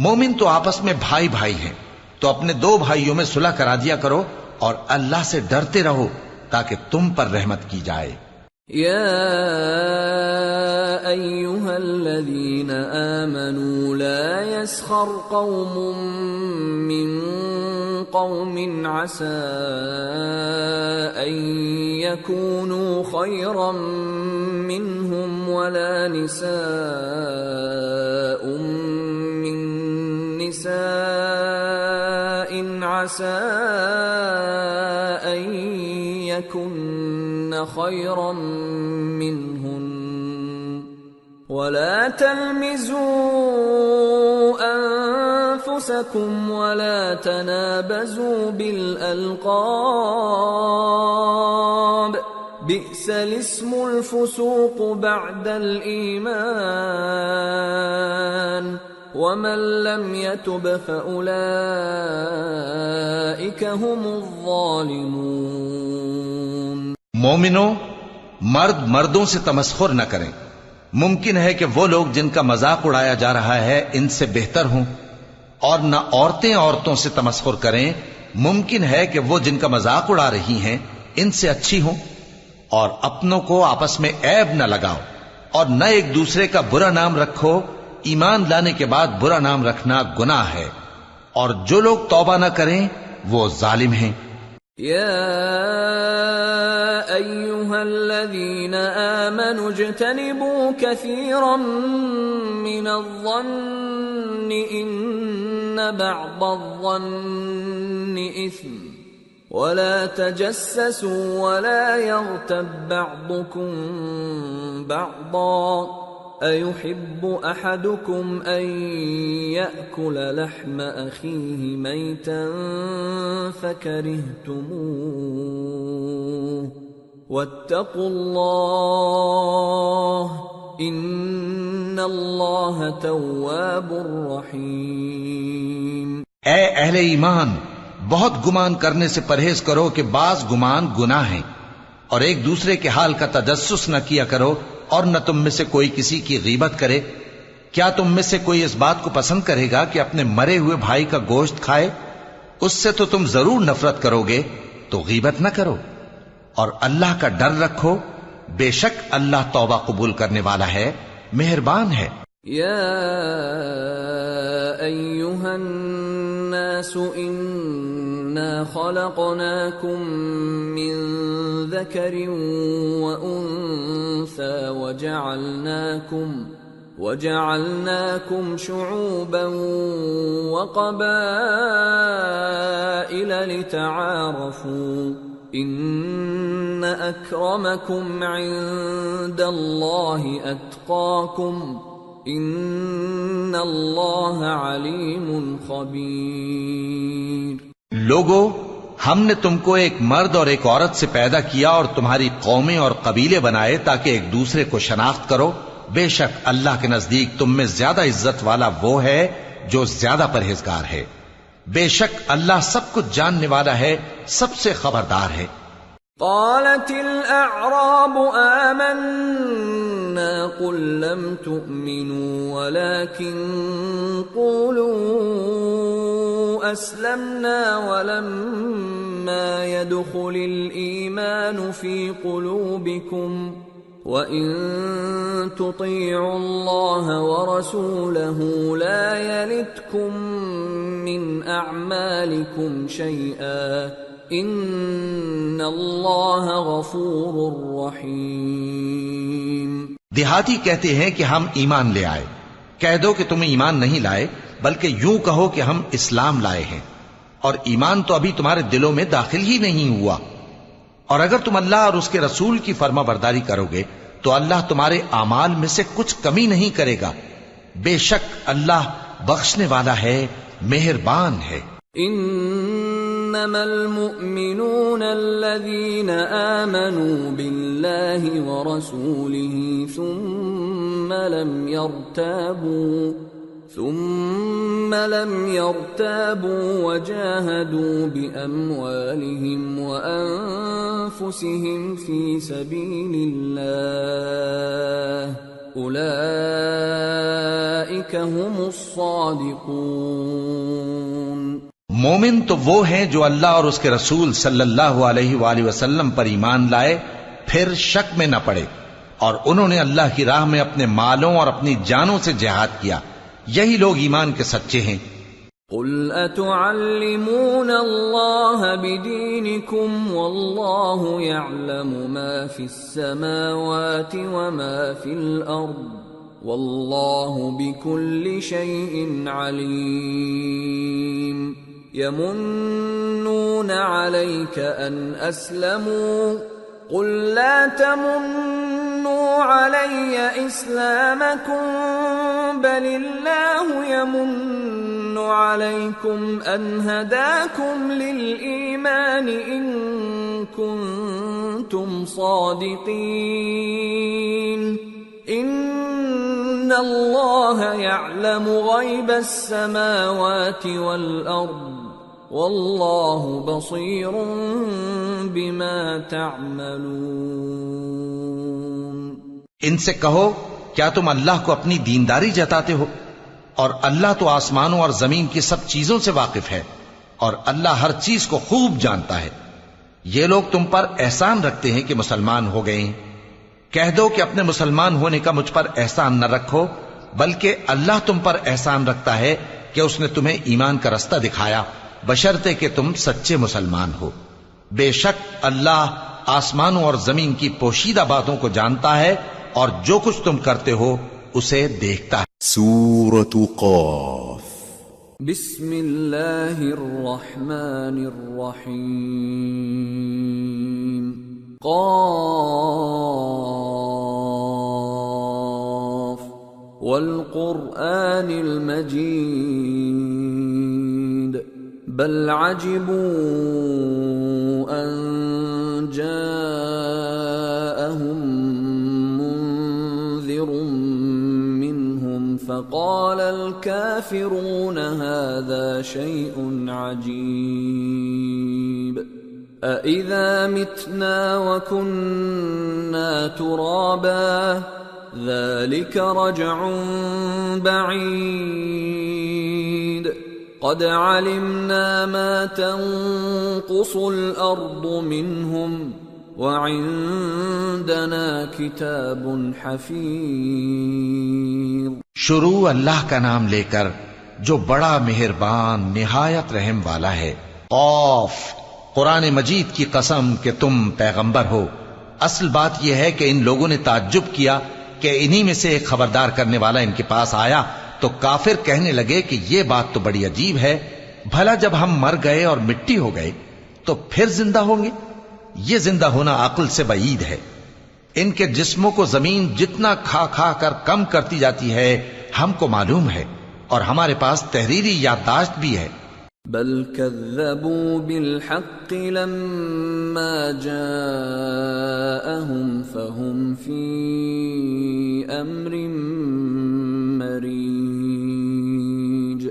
مومن تو آپس میں بھائی بھائی ہیں، تو اپنے دو بھائیوں میں صلح کرا دیا کرو اور اللہ سے ڈرتے رہو تاکہ تم پر رحمت کی جائے۔ يا أيها الذين آمنوا لا يسخر قوم من قوم عسى أن يكونوا خيرا منهم ولا نساء من نساء عسى أن يكن خيرا منهن ولا تلمزوا أنفسكم ولا تنابزوا بالألقاب بئس الاسم الفسوق بعد الإيمان ومن لم يتب فأولئك هم الظالمون۔ مومنوں، مرد مردوں سے تمسخر نہ کریں۔ ممکن ہے کہ وہ لوگ جن کا مذاق اڑایا جا رہا ہے ان سے بہتر ہوں، اور نہ عورتیں عورتوں سے تمسخر کریں۔ ممکن ہے کہ وہ جن کا مذاق اڑا رہی ہیں ان سے اچھی ہوں، اور اپنوں کو آپس میں عیب نہ لگاؤ، اور نہ ایک دوسرے کا برا نام رکھو۔ ایمان لانے کے بعد برا نام رکھنا گناہ ہے، اور جو لوگ توبہ نہ کریں وہ ظالم ہیں۔ يا أيها الذين آمنوا اجتنبوا كثيرا من الظن إن بعض الظن إثم ولا تجسسوا ولا يغتب بعضكم بعضا أيحب أحدكم أن يأكل لحم أخيه ميتا فكرهتموه واتقوا الله إن الله تواب رحيم۔ اے اہل ایمان، بہت گمان کرنے سے پرہیز کرو کہ بعض گمان گناہ ہیں، اور ایک دوسرے کے حال کا تجسس نہ کیا کرو، اور نہ تم میں سے کوئی کسی کی غیبت کرے۔ کیا تم میں سے کوئی اس بات کو پسند کرے گا کہ اپنے مرے ہوئے بھائی کا گوشت کھائے؟ اس سے تو تم ضرور نفرت کرو گے، تو غیبت نہ کرو، اور اللہ کا ڈر رکھو، بے شک اللہ توبہ قبول کرنے والا ہے، مہربان ہے۔ یا ایھا الناس انا خلقناکم من ذکر وانثى وجعلناكم شعوبا وقبائل لتعارفوا ان اکرمکم عند اللہ اتقاکم ان اللہ علیم خبیر۔ لوگو، ہم نے تم کو ایک مرد اور ایک عورت سے پیدا کیا اور تمہاری قومیں اور قبیلے بنائے تاکہ ایک دوسرے کو شناخت کرو۔ بے شک اللہ کے نزدیک تم میں زیادہ عزت والا وہ ہے جو زیادہ پرہیزگار ہے۔ بے شک اللہ سب کچھ جاننے والا ہے، سب سے خبردار ہے۔ قالت الأعراب آمنا قلنا قل لم تؤمنوا ولكن قولوا أسلمنا ولما يدخل الإيمان في قلوبكم وَإِن تُطِيعُوا اللَّهَ وَرَسُولَهُ لَا يَلِتْكُم مِّنْ أَعْمَالِكُمْ شَيْئًا إِنَّ اللَّهَ غَفُورٌ رَّحِيمٌ۔ دیہاتی کہتے ہیں کہ ہم ایمان لے آئے، کہہ دو کہ تم ایمان نہیں لائے بلکہ یوں کہو کہ ہم اسلام لائے ہیں، اور ایمان تو ابھی تمہارے دلوں میں داخل ہی نہیں ہوا، اور اگر تم اللہ اور اس کے رسول کی فرما برداری کرو گے تو اللہ تمہارے اعمال میں سے کچھ کمی نہیں کرے گا، بے شک اللہ بخشنے والا ہے، مہربان ہے۔ انما المؤمنون الذين آمنوا بالله ورسوله ثم لم يرتابوا وجاهدوا بأموالهم وأنفسهم في سبيل الله أولئك هم الصادقون۔ مومن تو وہ ہیں جو اللہ اور اس کے رسول صلی اللہ علیہ وآلہ وسلم پر ایمان لائے پھر شک میں نہ پڑے، اور انہوں نے اللہ کی راہ میں اپنے مالوں اور اپنی جانوں سے جہاد کیا، یہی لوگ ایمان کے سچے ہیں۔ قل اتعلمون اللہ بدینکم واللہ یعلم ما فی السماوات وما فی الارض واللہ بکل شیء علیم۔ یمنون علیک ان اسلموا قل لا تمنوا علی اسلامکم بل اللہ یمن علیکم ان ہداکم للایمان ان کنتم صادقین۔ ان اللہ یعلم غیب السماوات والارض واللہ بصیر بما تعملون۔ ان سے کہو کیا تم اللہ کو اپنی دینداری جتاتے ہو؟ اور اللہ تو آسمانوں اور زمین کی سب چیزوں سے واقف ہے، اور اللہ ہر چیز کو خوب جانتا ہے۔ یہ لوگ تم پر احسان رکھتے ہیں کہ مسلمان ہو گئے ہیں، کہہ دو کہ اپنے مسلمان ہونے کا مجھ پر احسان نہ رکھو، بلکہ اللہ تم پر احسان رکھتا ہے کہ اس نے تمہیں ایمان کا رستہ دکھایا، بشرطے کہ تم سچے مسلمان ہو۔ بے شک اللہ آسمانوں اور زمین کی پوشیدہ باتوں کو جانتا ہے، اور جو کچھ تم کرتے ہو اسے دیکھتا ہے۔ سورة قاف۔ بسم اللہ الرحمن الرحیم۔ قاف والقرآن المجید بل عجبوا ان جاءهم منذر منهم فقال الكافرون هذا شيء عجيب أإذا متنا وكنا ترابا ذلك رجع بعيد قد علمنا ما تنقص الأرض منهم وعندنا كتاب حفيظ۔ شروع اللہ کا نام لے کر جو بڑا مہربان نہایت رحم والا ہے۔ قاف، قرآن مجید کی قسم کہ تم پیغمبر ہو۔ اصل بات یہ ہے کہ ان لوگوں نے تعجب کیا کہ انہی میں سے ایک خبردار کرنے والا ان کے پاس آیا، تو کافر کہنے لگے کہ یہ بات تو بڑی عجیب ہے، بھلا جب ہم مر گئے اور مٹی ہو گئے تو پھر زندہ ہوں گے؟ یہ زندہ ہونا عقل سے بعید ہے۔ ان کے جسموں کو زمین جتنا کھا کھا کر کم کرتی جاتی ہے ہم کو معلوم ہے، اور ہمارے پاس تحریری یادداشت بھی ہے۔ بل كذبوا بالحق لما جاءهم فهم في امر مريج۔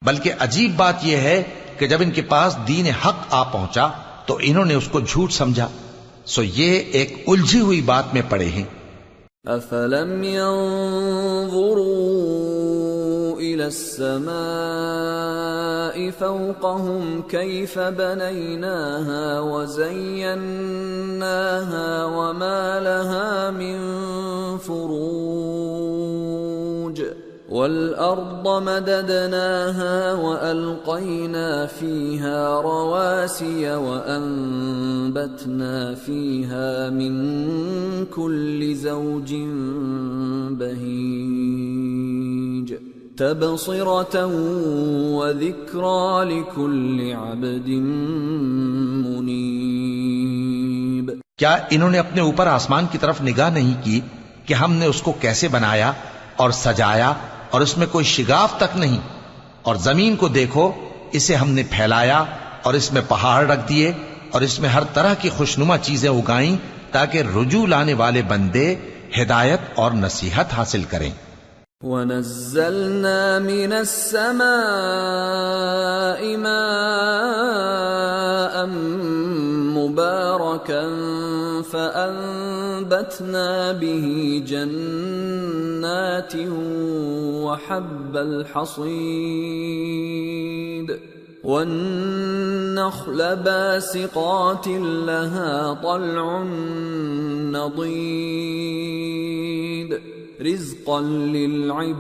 بلکہ عجیب بات یہ ہے کہ جب ان کے پاس دین حق آ پہنچا تو انہوں نے اس کو جھوٹ سمجھا، سو یہ ایک الجھی ہوئی بات میں پڑے ہیں۔ أفلم ينظروا إلى السماء فوقهم كيف بنيناها وزيناها وما لها من فروج والأرض مددناها وألقينا فيها رواسي وأنبتنا فيها من كل زوج بهيج تبصرة وذكرى لكل عبد منيب. کیا انہوں نے اپنے اوپر آسمان کی طرف نگاہ نہیں کی کہ ہم نے اس کو کیسے بنایا اور سجایا اور اس میں کوئی شگاف تک نہیں؟ اور زمین کو دیکھو، اسے ہم نے پھیلایا اور اس میں پہاڑ رکھ دیے اور اس میں ہر طرح کی خوشنما چیزیں اگائیں تاکہ رجوع لانے والے بندے ہدایت اور نصیحت حاصل کریں. وَنَزَّلْنَا مِنَ السَّمَاءِ مَاءً مُبَارَكًا فَأَنبَتْنَا بِهِ جَنَّاتٍ وَحَبَّ الْحَصِيدِ وَالنَّخْلَ بَاسِقَاتٍ لَهَا طَلْعٌ نَضِيدٌ رزقا للعباد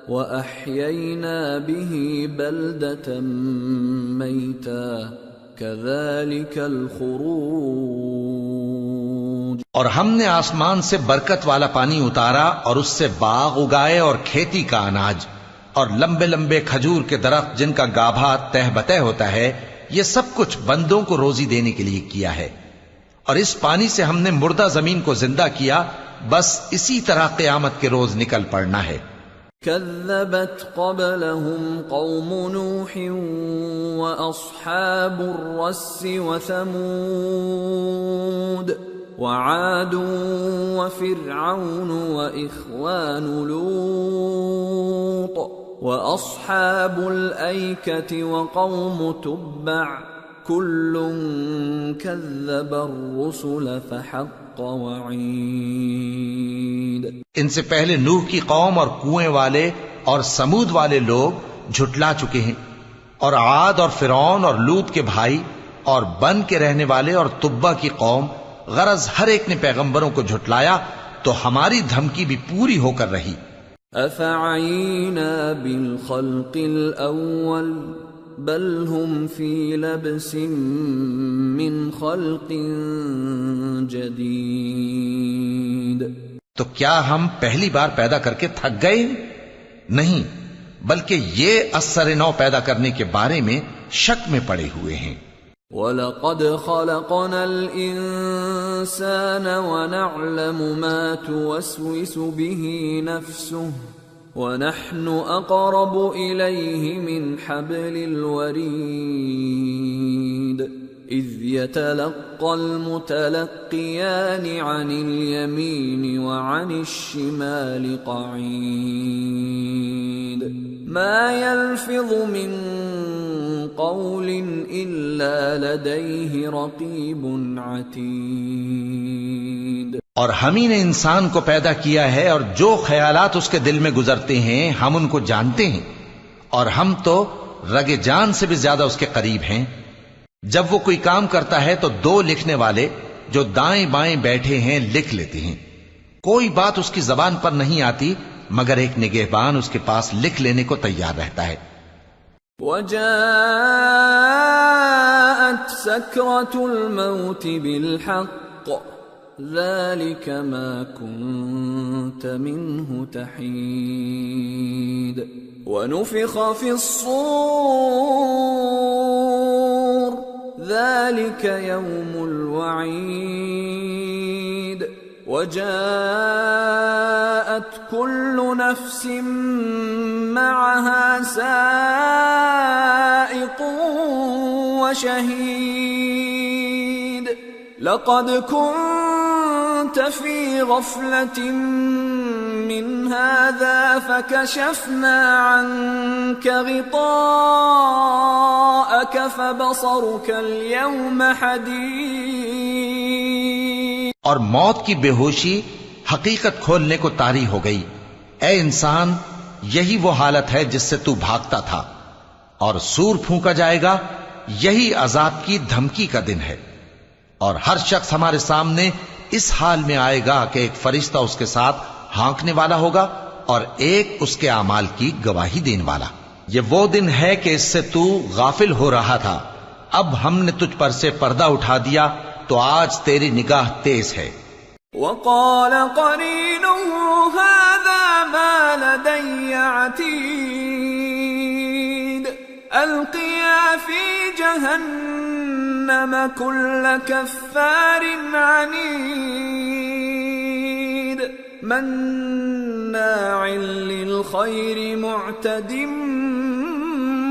وأحيينا به بلدة ميتا كذلك الخروج. اور ہم نے آسمان سے برکت والا پانی اتارا اور اس سے باغ اگائے اور کھیتی کا اناج اور لمبے لمبے کھجور کے درخت جن کا گابھا تہ بتہ ہوتا ہے. یہ سب کچھ بندوں کو روزی دینے کے لیے کیا ہے. اور اس پانی سے ہم نے مردہ زمین کو زندہ کیا. بس اسی طرح قیامت کے روز نکل پڑنا ہے. كذبت قبلهم قوم نوح وأصحاب الرس وثمود وعاد وفرعون وإخوان لوط وأصحاب الأيكة وقوم تبع كل كذب الرسل فحق وعيد. ان سے پہلے نوح کی قوم اور کنویں والے اور سمود والے لوگ جھٹلا چکے ہیں، اور عاد اور فرعون اور لوط کے بھائی اور بن کے رہنے والے اور تبا کی قوم، غرض ہر ایک نے پیغمبروں کو جھٹلایا تو ہماری دھمکی بھی پوری ہو کر رہی. أفعينا بالخلق الأول بل هم في لبس من خلق جديد. تو کیا ہم پہلی بار پیدا کر کے تھک گئے؟ نہیں، بلکہ یہ اثر نو پیدا کرنے کے بارے میں شک میں پڑے ہوئے ہیں. وَلَقَدْ خَلَقْنَا الْإِنسَانَ وَنَعْلَمُ مَا تُوَسْوِسُ بِهِ نَفْسُهُ وَنَحْنُ أَقْرَبُ إِلَيْهِ مِنْ حَبْلِ الْوَرِيدِ إِذْ يَتَلَقَّى الْمُتَلَقِّيَانِ عَنِ الْيَمِينِ وَعَنِ الشِّمَالِ قَعِيدٌ مَا يَلْفِظُ مِنْ قَوْلٍ إِلَّا لَدَيْهِ رَقِيبٌ عَتِيدٌ. اور ہم ہی نے انسان کو پیدا کیا ہے اور جو خیالات اس کے دل میں گزرتے ہیں ہم ان کو جانتے ہیں، اور ہم تو رگ جان سے بھی زیادہ اس کے قریب ہیں. جب وہ کوئی کام کرتا ہے تو دو لکھنے والے جو دائیں بائیں بیٹھے ہیں لکھ لیتے ہیں. کوئی بات اس کی زبان پر نہیں آتی مگر ایک نگہبان اس کے پاس لکھ لینے کو تیار رہتا ہے. وَجَاءَتْ سَكْرَةُ الْمَوْتِ بِالْحَقِّ ذَلِكَ مَا كُنْتَ مِنْهُ تَحِيدُ وَنُفِخَ فِي الصُّورِ ذَلِكَ يَوْمُ الْوَعِيدِ وَجَاءَتْ كُلُّ نَفْسٍ مَعَهَا سَائِقٌ وَشَهِيدٌ لَقَدْ كُنْتَ فِي غَفْلَةٍ مِّنْ هَذَا فَكَشَفْنَا عَنْكَ غِطَاءَكَ فَبَصَرُكَ الْيَوْمَ حَدِيدٌ. اور موت کی بے ہوشی حقیقت کھولنے کو طاری ہو گئی۔ اے انسان، یہی وہ حالت ہے جس سے تو بھاگتا تھا، اور سور پھونکا جائے گا، یہی عذاب کی دھمکی کا دن ہے۔ اور ہر شخص ہمارے سامنے اس حال میں آئے گا کہ ایک فرشتہ اس کے ساتھ ہانکنے والا ہوگا اور ایک اس کے اعمال کی گواہی دینے والا۔ یہ وہ دن ہے کہ اس سے تو غافل ہو رہا تھا، اب ہم نے تجھ پر سے پردہ اٹھا دیا تو آج تیری نگاہ تیز ہے۔ وقال قرينه هذا ما لدي عتيد القيا في جهنم كل كفار عنيد مناع للخير معتد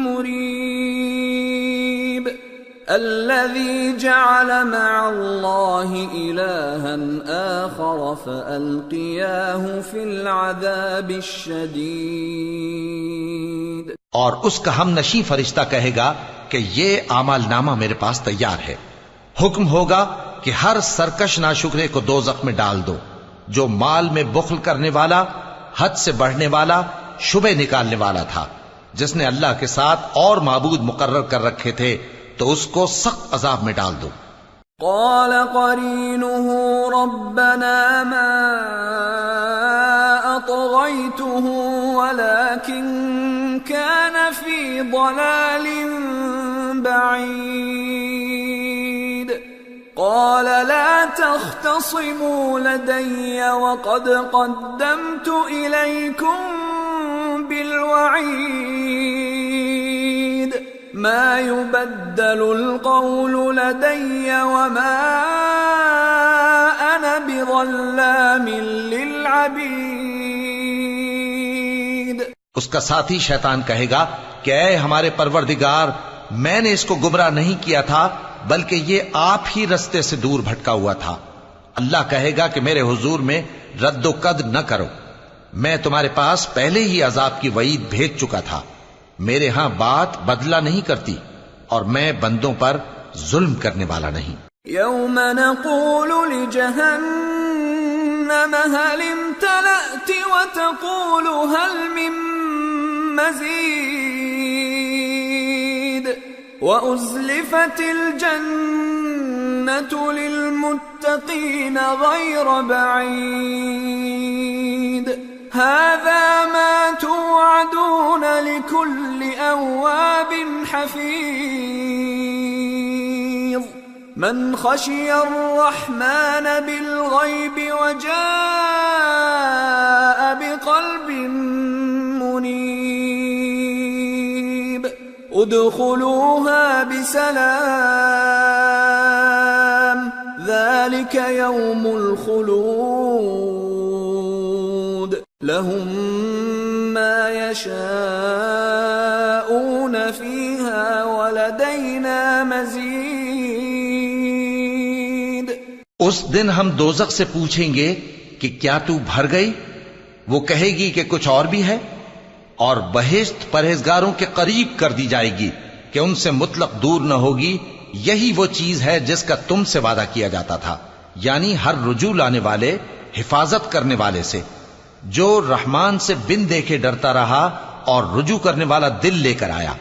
مريب الذي جعل مع الله إلها آخر فألقياه في العذاب الشديد۔ اور اس کا ہم نشیں فرشتہ کہے گا کہ یہ اعمال نامہ میرے پاس تیار ہے۔ حکم ہوگا کہ ہر سرکش ناشکرے کو دوزخ میں ڈال دو، جو مال میں بخل کرنے والا، حد سے بڑھنے والا، شبہ نکالنے والا تھا، جس نے اللہ کے ساتھ اور معبود مقرر کر رکھے تھے، تو اس کو سخت عذاب میں ڈال دو۔ قال قرينه ربنا ما أطغيته ولكن كان في ضلال بعيد قال لا تختصموا لدي وقد قدمت إليكم بالوعيد ما يبدل القول لدي وما أنا بظلام للعبيد۔ اس کا ساتھی شیطان کہے گا کہ اے ہمارے پروردگار، میں نے اس کو گمراہ نہیں کیا تھا، بلکہ یہ آپ ہی رستے سے دور بھٹکا ہوا تھا۔ اللہ کہے گا کہ میرے حضور میں رد و قد نہ کرو، میں تمہارے پاس پہلے ہی عذاب کی وعید بھیج چکا تھا۔ میرے ہاں بات بدلہ نہیں کرتی، اور میں بندوں پر ظلم کرنے والا نہیں۔ يوم نقول لجهنم هل امتلأت وتقول هل من مزيد وأزلفت الجنة للمتقين غير بعيد هذا ما توعدون لكل أواب حفيظ من خشي الرحمن بالغيب وجاء بقلب منيب ادخلوها بسلام ذلك يوم الخلود لهم ما يشاءون فيها ولدينا مزيد۔ اس دن ہم دوزخ سے پوچھیں گے کہ کیا تو بھر گئی؟ وہ کہے گی کہ کچھ اور بھی ہے، اور بہشت پرہیزگاروں کے قریب کر دی جائے گی کہ ان سے مطلق دور نہ ہوگی۔ یہی وہ چیز ہے جس کا تم سے وعدہ کیا جاتا تھا، یعنی ہر رجوع لانے والے، حفاظت کرنے والے سے، جو رحمان سے بن دیکھے ڈرتا رہا اور رجوع کرنے والا دل لے کر آیا،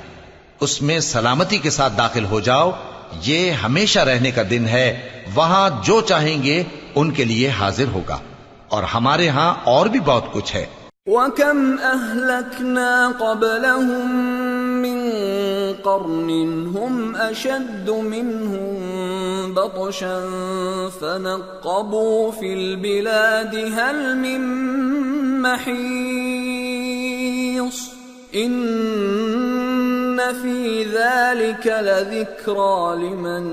اس میں سلامتی کے ساتھ داخل ہو جاؤ۔ یہ ہمیشہ رہنے کا دن ہے، وہاں جو چاہیں گے ان کے لیے حاضر ہوگا، اور ہمارے ہاں اور بھی بہت کچھ ہے۔ وَكَمْ أَهْلَكْنَا قَبْلَهُمْ مِنْ قَرْنٍ هُمْ أَشَدُّ مِنْهُمْ بَطْشًا فَنَقَّبُوا فِي الْبِلَادِ هَلْ مِنْ مَحِيصٍ إِنَّ فِي ذَلِكَ لَذِكْرَى لِمَنْ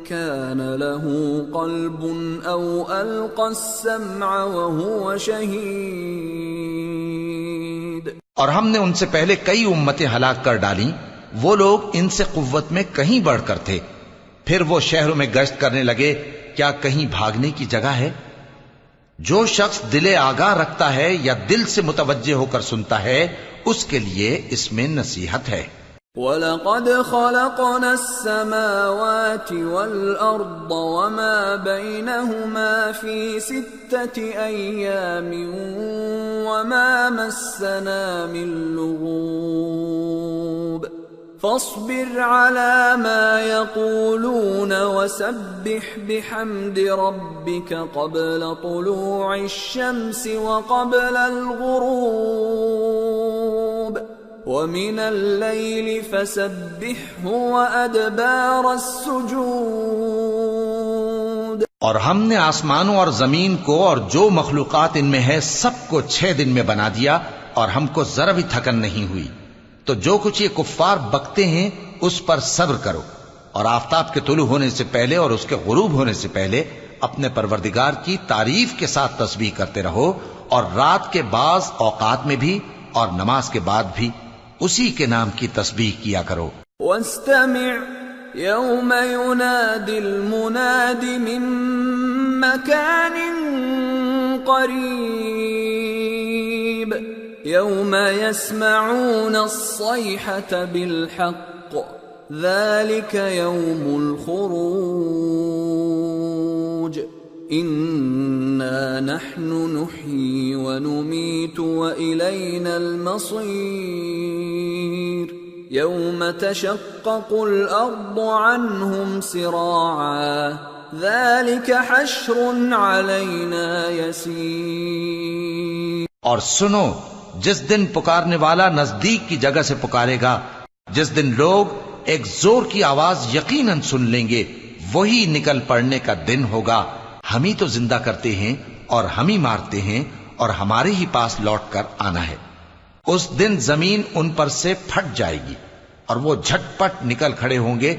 كَانَ لَهُ قَلْبٌ أَوْ أَلْقَى السَّمْعَ وَهُوَ شَهِيدٌ۔ اور ہم نے ان سے پہلے کئی امتیں ہلاک کر ڈالیں، وہ لوگ ان سے قوت میں کہیں بڑھ کر تھے۔ پھر وہ شہروں میں گشت کرنے لگے، کیا کہیں بھاگنے کی جگہ ہے؟ جو شخص دل آگاہ رکھتا ہے یا دل سے متوجہ ہو کر سنتا ہے، اس کے لیے اس میں نصیحت ہے۔ وَلَقَدْ خَلَقْنَا السَّمَاوَاتِ وَالْأَرْضَ وَمَا بَيْنَهُمَا فِي 6 أَيَّامٍ وَمَا مَسَّنَا مِن لُّغُوبٍ فاصبر على ما يقولون وسبح بحمد ربك قبل طلوع الشمس وقبل الغروب ومن الليل فسبحه وأدبار السجود. اور ہم نے آسمانوں اور زمین کو اور جو مخلوقات ان میں ہے سب کو 6 دن میں بنا دیا اور ہم کو ذرا بھی تھکن نہیں ہوئی. تو جو کچھ یہ کفار بکتے ہیں اس پر صبر کرو اور آفتاب کے طلوع ہونے سے پہلے اور اس کے غروب ہونے سے پہلے اپنے پروردگار کی تعریف کے ساتھ تسبیح کرتے رہو اور رات کے بعض اوقات میں بھی اور نماز کے بعد بھی اسی کے نام کی تسبیح کیا کرو. واستمع يوم ينادي المناد من مكان قريب يوم يسمعون الصيحة بالحق ذلك يوم الخروج إنا نحن نحيي ونميت وإلينا المصير يوم تشقق الأرض عنهم سراعا ذلك حشر علينا يسير. اور سنو جس دن پکارنے والا نزدیک کی جگہ سے پکارے گا، جس دن لوگ ایک زور کی آواز یقیناً سن لیں گے، وہی نکل پڑنے کا دن ہوگا. ہم ہی تو زندہ کرتے ہیں اور ہم ہی مارتے ہیں اور ہمارے ہی پاس لوٹ کر آنا ہے. اس دن زمین ان پر سے پھٹ جائے گی اور وہ جھٹ پٹ نکل کھڑے ہوں گے.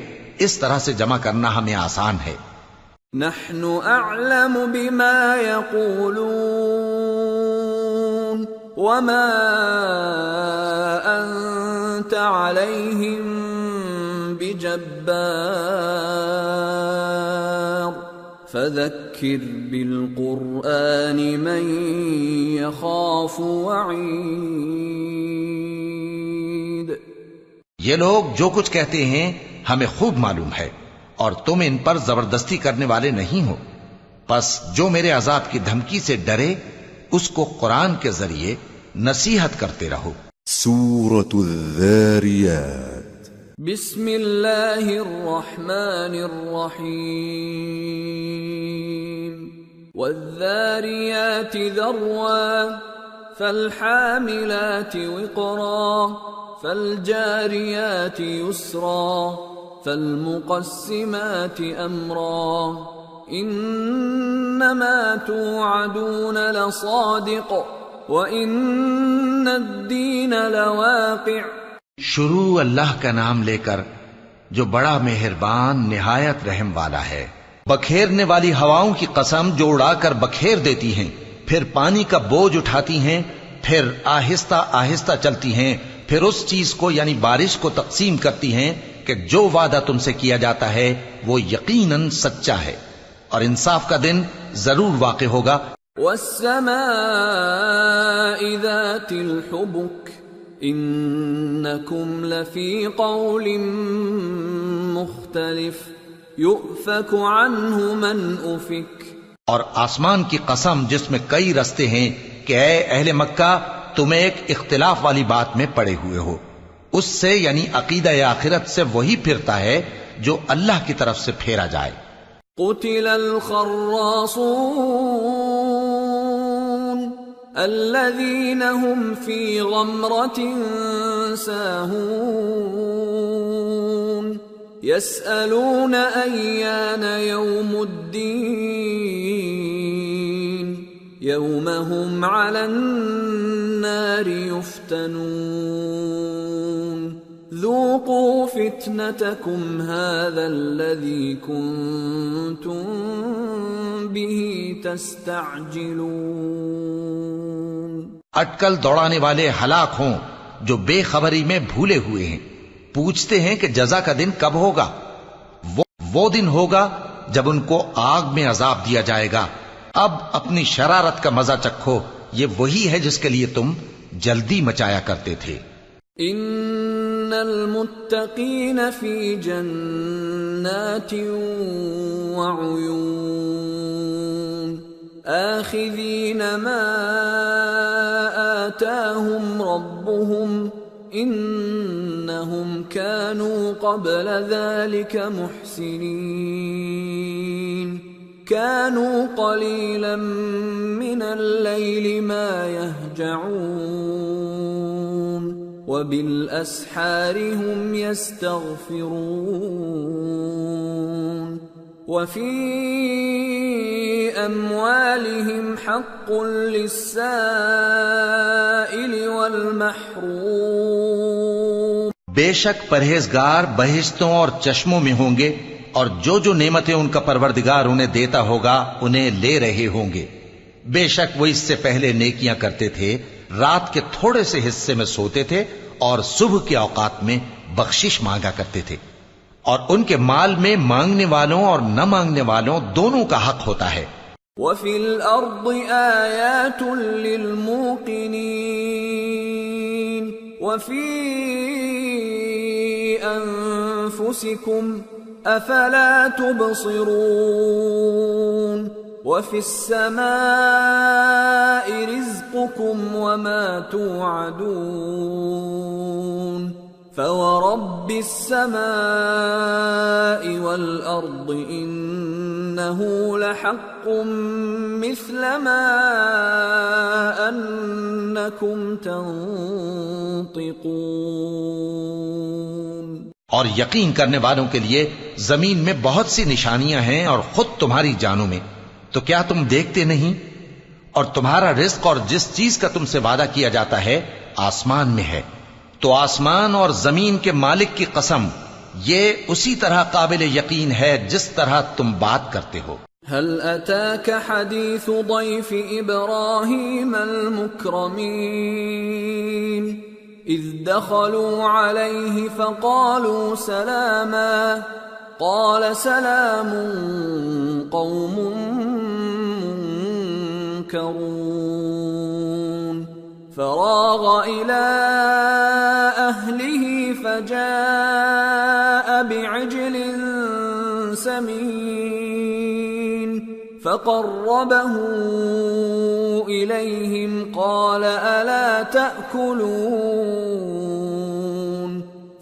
اس طرح سے جمع کرنا ہمیں آسان ہے. نحن اعلم بما يقولون وما انت عليهم بجبار فذكر بالقرآن من يخاف وعيد. یہ لوگ جو کچھ کہتے ہیں ہمیں خوب معلوم ہے اور تم ان پر زبردستی کرنے والے نہیں ہو. پس جو میرے عذاب کی دھمکی سے ڈرے اس کو قرآن کے ذریعے نصیحت کرتے رہو. سورة الذاريات بسم اللہ الرحمن الرحیم. والذاریات ذروا فالحاملات وقرا فالجاریات یسرا فالمقسمات امرا انما توعدون لصادق وان الدین لواقع. شروع اللہ کا نام لے کر جو بڑا مہربان نہایت رحم والا ہے. بکھیرنے والی ہواؤں کی قسم جو اڑا کر بکھیر دیتی ہیں، پھر پانی کا بوجھ اٹھاتی ہیں، پھر آہستہ آہستہ چلتی ہیں، پھر اس چیز کو یعنی بارش کو تقسیم کرتی ہیں کہ جو وعدہ تم سے کیا جاتا ہے وہ یقیناً سچا ہے اور انصاف کا دن ضرور واقع ہوگا. والسماء ذات الحبك انکم لفی قول مختلف یؤفک عنہ من افک. اور آسمان کی قسم جس میں کئی رستے ہیں کہ اے اہل مکہ تم ایک اختلاف والی بات میں پڑے ہوئے ہو. اس سے یعنی عقیدہ آخرت سے وہی پھرتا ہے جو اللہ کی طرف سے پھیرا جائے. قتل الخراصون الذين هم في غمرة ساهون يسألون أيان يوم الدين يوم هم على النار يفتنون ذوقوا فتنتكم هذا الذي كنتم به تستعجلون. اٹکل دوڑانے والے ہلاک ہوں جو بے خبری میں بھولے ہوئے ہیں. پوچھتے ہیں کہ جزا کا دن کب ہوگا. وہ دن ہوگا جب ان کو آگ میں عذاب دیا جائے گا. اب اپنی شرارت کا مزہ چکھو، یہ وہی ہے جس کے لیے تم جلدی مچایا کرتے تھے. ان المتقين في جنات وعيون آخذين ما آتاهم ربهم إنهم كانوا قبل ذلك محسنين كانوا قليلا من الليل ما يهجعون وبالأسحار هم يستغفرون وفي أموالهم حق للسائل والمحروم بے شک پرہیزگار بہشتوں اور چشموں میں ہوں گے، اور جو نعمتیں ان کا پروردگار انہیں دیتا ہوگا انہیں لے رہے ہوں گے۔ بے شک وہ اس سے پہلے نیکیاں کرتے تھے، رات کے تھوڑے سے حصے میں سوتے تھے اور صبح کے اوقات میں بخشش مانگا کرتے تھے، اور ان کے مال میں مانگنے والوں اور نہ مانگنے والوں دونوں کا حق ہوتا ہے۔ وَفِي الْأَرْضِ آيَاتٌ لِّلْمُوقِنِينَ وَفِي أَنفُسِكُمْ أَفَلَا تُبْصِرُونَ وَفِي السَّمَاءِ رِزْقُكُمْ وَمَا تُوعَدُونَ فَوَرَبِّ السَّمَاءِ وَالْأَرْضِ إِنَّهُ لَحَقٌّ مِثْلَ مَا أَنَّكُمْ تَنطِقُونَ۔ اور یقین کرنے والوں کے لیے زمین میں بہت سی نشانیاں ہیں اور خود تمہاری جانوں میں، تو کیا تم دیکھتے نہیں؟ اور تمہارا رزق اور جس چیز کا تم سے وعدہ کیا جاتا ہے آسمان میں ہے، تو آسمان اور زمین کے مالک کی قسم یہ اسی طرح قابل یقین ہے جس طرح تم بات کرتے ہو۔ هل أتاك حديث ضيف إبراهيم المكرمين إذ دخلوا عليه فقالوا سلاما قال سلام قوم منكرون فراغ إلى أهله فجاء بعجل سمين فقربه إليهم قال ألا تأكلون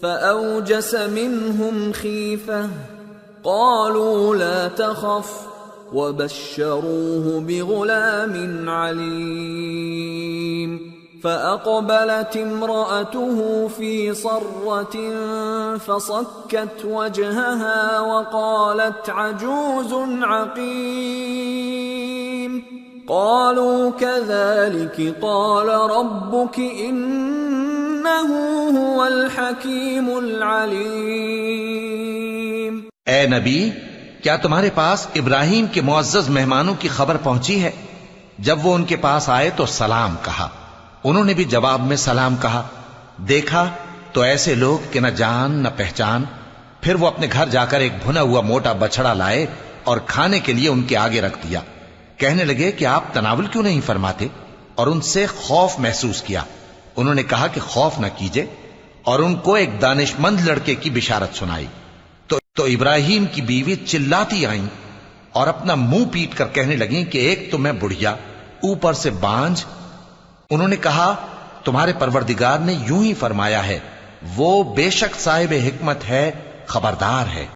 فأوجس منهم خيفة قالوا لا تخف وبشروه بغلام عليم فأقبلت امرأته في صرة فصكت وجهها وقالت عجوز عقيم قالوا كذلك قال ربك إنه هو الحكيم العليم۔ اے نبی، کیا تمہارے پاس ابراہیم کے معزز مہمانوں کی خبر پہنچی ہے؟ جب وہ ان کے پاس آئے تو سلام کہا، انہوں نے بھی جواب میں سلام کہا۔ دیکھا تو ایسے لوگ کہ نہ جان نہ پہچان۔ پھر وہ اپنے گھر جا کر ایک بھنا ہوا موٹا بچڑا لائے اور کھانے کے لیے ان کے آگے رکھ دیا۔ کہنے لگے کہ آپ تناول کیوں نہیں فرماتے؟ اور ان سے خوف محسوس کیا۔ انہوں نے کہا کہ خوف نہ کیجے، اور ان کو ایک دانشمند لڑکے کی بشارت سنائی۔ تو ابراہیم کی بیوی چلاتی آئیں اور اپنا منہ پیٹ کر کہنے لگیں کہ ایک تو میں بڑھیا، اوپر سے بانجھ۔ انہوں نے کہا تمہارے پروردگار نے یوں ہی فرمایا ہے، وہ بے شک صاحب حکمت ہے، خبردار ہے۔